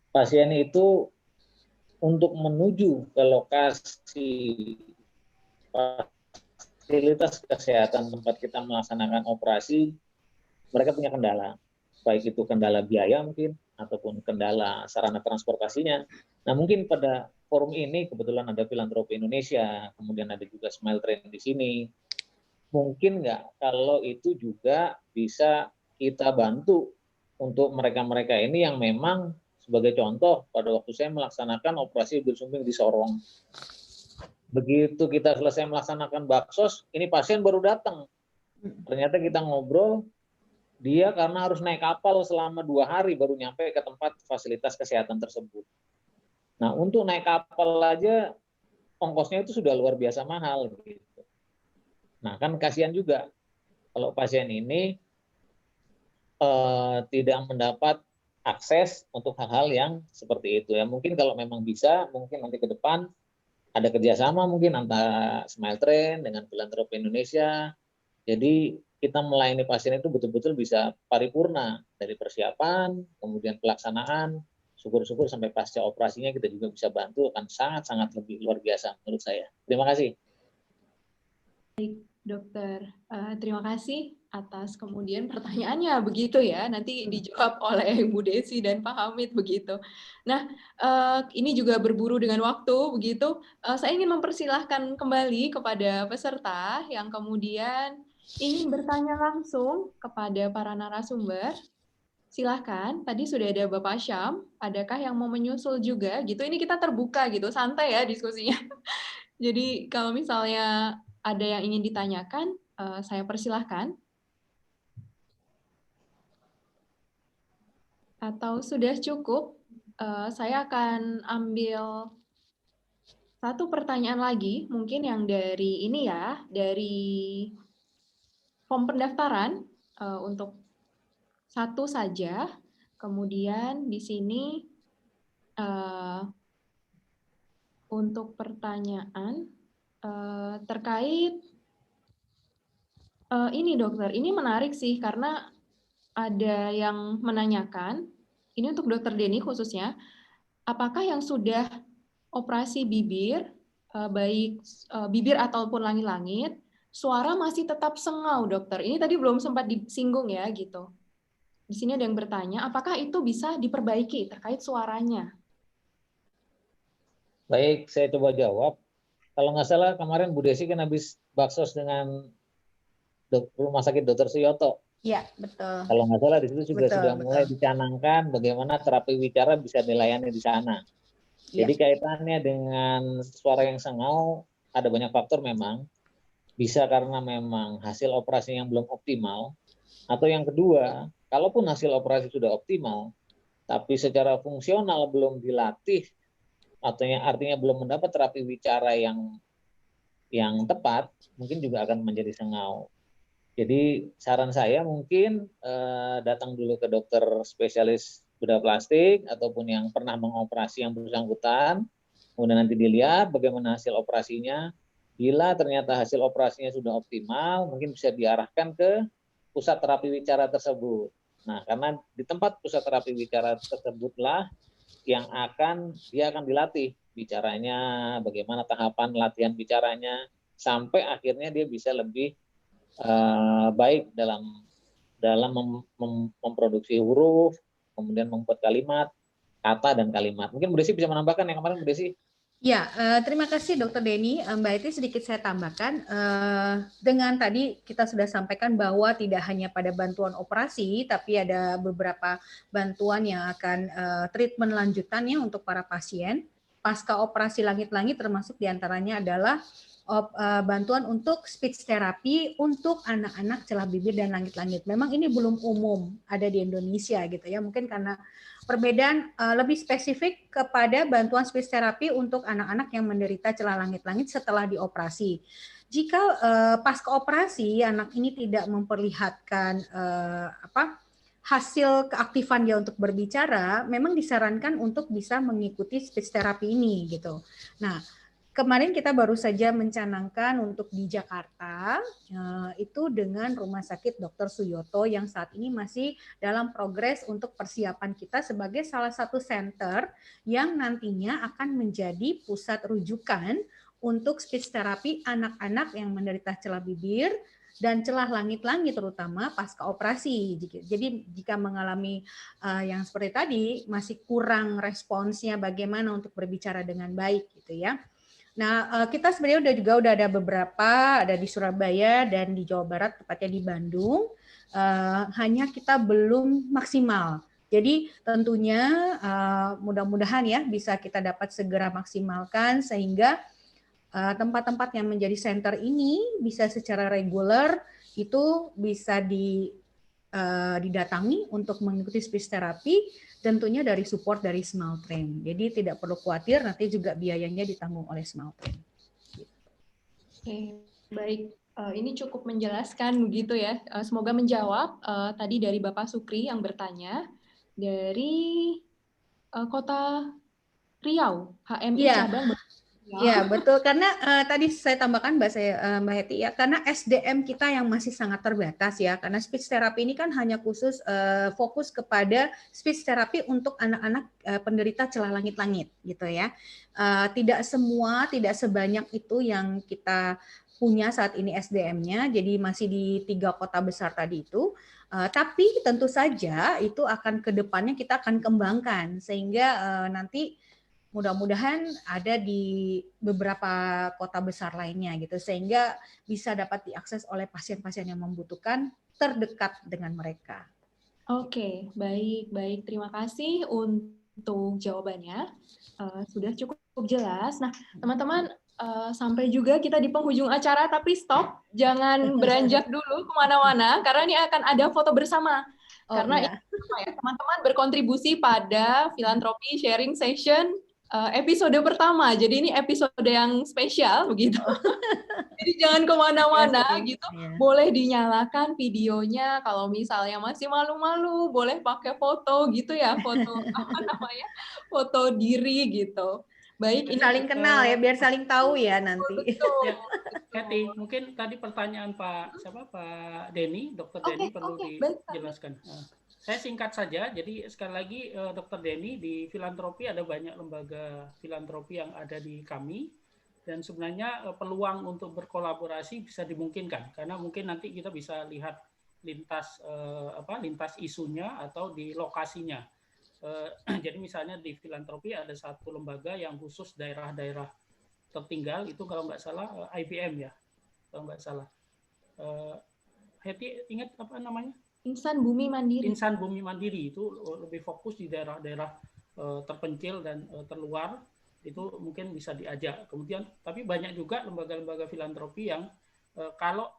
Pasien itu untuk menuju ke lokasi fasilitas kesehatan tempat kita melaksanakan operasi, mereka punya kendala. Baik itu kendala biaya mungkin, ataupun kendala sarana transportasinya. Nah mungkin pada forum ini kebetulan ada Filantropi Indonesia, kemudian ada juga Smile Train di sini. Mungkin nggak kalau itu juga bisa kita bantu untuk mereka-mereka ini yang memang sebagai contoh pada waktu saya melaksanakan operasi bibir sumbing di Sorong. Begitu kita selesai melaksanakan baksos, ini pasien baru datang. Ternyata kita ngobrol, dia karena harus naik kapal selama 2 hari baru nyampe ke tempat fasilitas kesehatan tersebut. Nah untuk naik kapal aja ongkosnya itu sudah luar biasa mahal gitu. Nah kan kasihan juga kalau pasien ini tidak mendapat akses untuk hal-hal yang seperti itu ya. Mungkin kalau memang bisa, mungkin nanti ke depan ada kerjasama mungkin antara Smile Train dengan Filantropi Indonesia. Jadi kita melayani pasien itu betul-betul bisa paripurna dari persiapan, kemudian pelaksanaan, syukur-syukur sampai pasca operasinya kita juga bisa bantu, akan sangat-sangat lebih luar biasa menurut saya. Terima kasih. Baik, Dokter. Terima kasih atas kemudian pertanyaannya begitu ya. Nanti dijawab oleh Bu Desi dan Pak Hamid begitu. Nah, ini juga berburu dengan waktu begitu. Saya ingin mempersilahkan kembali kepada peserta yang kemudian ingin bertanya langsung kepada para narasumber, silahkan. Tadi sudah ada Bapak Syam, adakah yang mau menyusul juga gitu? Ini kita terbuka gitu, santai ya diskusinya. Jadi kalau misalnya ada yang ingin ditanyakan, saya persilahkan. Atau sudah cukup, saya akan ambil satu pertanyaan lagi, mungkin yang dari ini ya, dari form pendaftaran untuk satu saja. Kemudian di sini untuk pertanyaan terkait ini dokter, ini menarik sih karena ada yang menanyakan, ini untuk dokter Denny khususnya, apakah yang sudah operasi bibir, baik bibir ataupun langit-langit, suara masih tetap sengau, dokter? Ini tadi belum sempat disinggung ya, gitu. Di sini ada yang bertanya, apakah itu bisa diperbaiki terkait suaranya? Baik, saya coba jawab. Kalau nggak salah kemarin Bu Desi kan habis baksos dengan Rumah Sakit Dr. Suyoto. Iya, betul. Kalau nggak salah di situ juga Betul, sudah mulai betul. dicanangkan bagaimana terapi wicara bisa dilayani di sana. Iya. Jadi kaitannya dengan suara yang sengau, ada banyak faktor memang. Bisa karena memang hasil operasi yang belum optimal, atau yang kedua, kalaupun hasil operasi sudah optimal, tapi secara fungsional belum dilatih, artinya belum mendapat terapi wicara yang tepat, mungkin juga akan menjadi sengau. Jadi saran saya mungkin datang dulu ke dokter spesialis bedah plastik ataupun yang pernah mengoperasi yang bersangkutan, kemudian nanti dilihat bagaimana hasil operasinya. Bila ternyata hasil operasinya sudah optimal, mungkin bisa diarahkan ke pusat terapi wicara tersebut. Nah, karena di tempat pusat terapi wicara tersebutlah yang dia akan dilatih bicaranya, bagaimana tahapan latihan bicaranya, sampai akhirnya dia bisa lebih baik dalam memproduksi huruf, kemudian membuat kalimat, kata dan kalimat. Mungkin Bu Desi bisa menambahkan yang kemarin Bu Desi. Ya, terima kasih Dr. Denny. Mbak Eti sedikit saya tambahkan, dengan tadi kita sudah sampaikan bahwa tidak hanya pada bantuan operasi, tapi ada beberapa bantuan yang akan treatment lanjutannya untuk para pasien. Pasca operasi langit-langit termasuk diantaranya adalah bantuan untuk speech therapy untuk anak-anak celah bibir dan langit-langit. Memang ini belum umum ada di Indonesia gitu ya, mungkin karena perbedaan lebih spesifik kepada bantuan speech therapy untuk anak-anak yang menderita celah langit-langit setelah dioperasi. Jika pasca operasi anak ini tidak memperlihatkan hasil keaktifan dia untuk berbicara, memang disarankan untuk bisa mengikuti speech therapy ini gitu. Nah, kemarin kita baru saja mencanangkan untuk di Jakarta, itu dengan Rumah Sakit Dr. Suyoto yang saat ini masih dalam progres untuk persiapan kita sebagai salah satu center yang nantinya akan menjadi pusat rujukan untuk speech therapy anak-anak yang menderita celah bibir dan celah langit-langit terutama pasca operasi. Jadi jika mengalami yang seperti tadi masih kurang responsnya bagaimana untuk berbicara dengan baik gitu ya. Nah, kita sebenarnya udah ada beberapa, ada di Surabaya dan di Jawa Barat, tepatnya di Bandung. Hanya kita belum maksimal. Jadi tentunya mudah-mudahan ya bisa kita dapat segera maksimalkan sehingga tempat-tempat yang menjadi center ini bisa secara reguler itu bisa didatangi untuk mengikuti speech therapy. Tentunya dari support dari Smaltren. Jadi tidak perlu khawatir, nanti juga biayanya ditanggung oleh Smaltren. Oke, baik. Ini cukup menjelaskan begitu ya. Semoga menjawab tadi dari Bapak Sukri yang bertanya dari Kota Riau, HMI cabang. Ya betul, karena tadi saya tambahkan Mbak Heti ya, karena SDM kita yang masih sangat terbatas ya, karena speech therapy ini kan hanya khusus fokus kepada speech therapy untuk anak-anak penderita celah langit-langit gitu ya. Tidak sebanyak itu yang kita punya saat ini SDM-nya, jadi masih di 3 kota besar tadi itu. Tapi tentu saja itu akan ke depannya kita akan kembangkan sehingga nanti mudah-mudahan ada di beberapa kota besar lainnya gitu, sehingga bisa dapat diakses oleh pasien-pasien yang membutuhkan terdekat dengan mereka. Oke, baik. Terima kasih untuk jawabannya. Sudah cukup jelas. Nah, teman-teman, sampai juga kita di penghujung acara, tapi stop, jangan beranjak dulu kemana-mana, karena ini akan ada foto bersama. Karena iya. ini teman-teman berkontribusi pada filantropi sharing session episode pertama. Jadi ini episode yang spesial begitu. Jadi jangan kemana-mana gitu. Boleh dinyalakan videonya. Kalau misalnya masih malu-malu, boleh pakai foto gitu ya, foto foto diri gitu. Baik, ini saling kenal ya, biar saling tahu ya nanti. Ya, Kathy, mungkin tadi pertanyaan Pak Denny, Dr. Denny perlu dijelaskan. Saya singkat saja, jadi sekali lagi Dr. Denny, di filantropi ada banyak lembaga filantropi yang ada di kami, dan sebenarnya peluang untuk berkolaborasi bisa dimungkinkan, karena mungkin nanti kita bisa lihat lintas isunya atau di lokasinya. Jadi misalnya di filantropi ada satu lembaga yang khusus daerah-daerah tertinggal, itu kalau nggak salah IBM ya, kalau nggak salah. Heti ingat apa namanya? Insan Bumi Mandiri. Insan Bumi Mandiri itu lebih fokus di daerah-daerah terpencil dan terluar, itu mungkin bisa diajak. Kemudian tapi banyak juga lembaga-lembaga filantropi yang kalau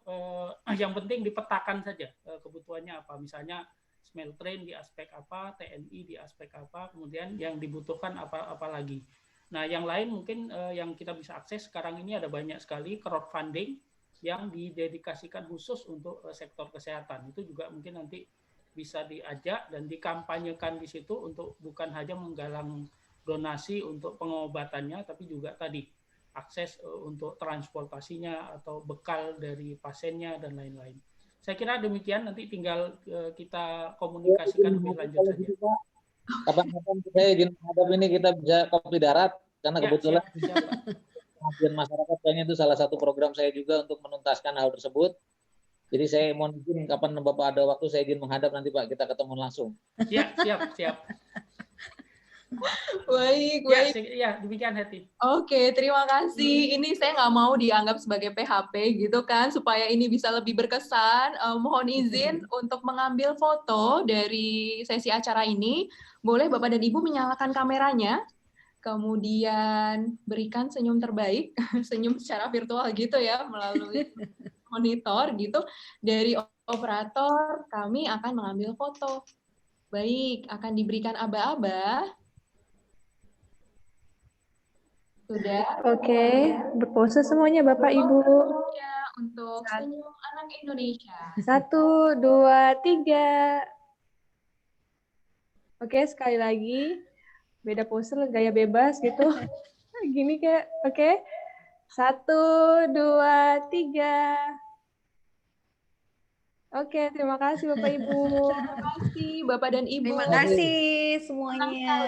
yang penting dipetakan saja kebutuhannya apa, misalnya Smeltrain di aspek apa, TNI di aspek apa, kemudian yang dibutuhkan apa lagi. Nah, yang lain mungkin yang kita bisa akses sekarang ini ada banyak sekali crowdfunding yang didedikasikan khusus untuk sektor kesehatan. Itu juga mungkin nanti bisa diajak dan dikampanyekan di situ untuk bukan hanya menggalang donasi untuk pengobatannya, tapi juga tadi akses untuk transportasinya atau bekal dari pasiennya dan lain-lain. Saya kira demikian, nanti tinggal kita komunikasikan lebih lanjut saja. Kapan-kapan saya izin menghadap ini kita bisa kopi darat, karena kebetulan pengabdian masyarakat kayaknya itu salah satu program saya juga untuk menuntaskan hal tersebut. Jadi saya mohon izin kapan Bapak ada waktu saya izin menghadap nanti Pak, kita ketemu langsung. Siap. Baik. Ya, demikian Heti. Oke, terima kasih. Ini saya nggak mau dianggap sebagai PHP gitu kan, supaya ini bisa lebih berkesan. Mohon izin untuk mengambil foto dari sesi acara ini. Boleh Bapak dan Ibu menyalakan kameranya, kemudian berikan senyum terbaik, senyum secara virtual gitu ya, melalui monitor gitu. Dari operator kami akan mengambil foto. Baik, akan diberikan aba-aba. Sudah. Oke, berpose semuanya Bapak Ibu. Ya, untuk senyum anak Indonesia. 1, 2, 3. Oke, sekali lagi. Beda pose, gaya bebas gitu. Gini kayak, oke. 1, 2, 3. Oke, terima kasih Bapak Ibu. Terima kasih Bapak dan Ibu. Terima kasih semuanya.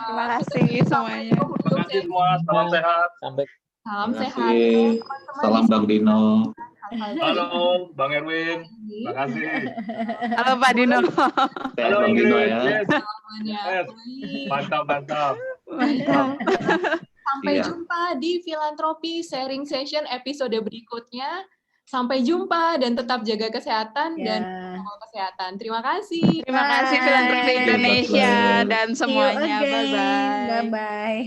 Terima kasih semuanya. Terima kasih semua, salam sehat. Salam sehat. Teman-teman. Salam Bang Dino. Halo, Bang Erwin. Terima kasih. Halo Pak Dino. Halo Bang Dino ya. Semuanya. Mantap. Sampai jumpa di Filantropi Sharing Session episode berikutnya. Sampai jumpa dan tetap jaga kesehatan dan protokol kesehatan. Terima kasih. Terima kasih Filantropi Indonesia dan semuanya. Bye-bye. Bye-bye.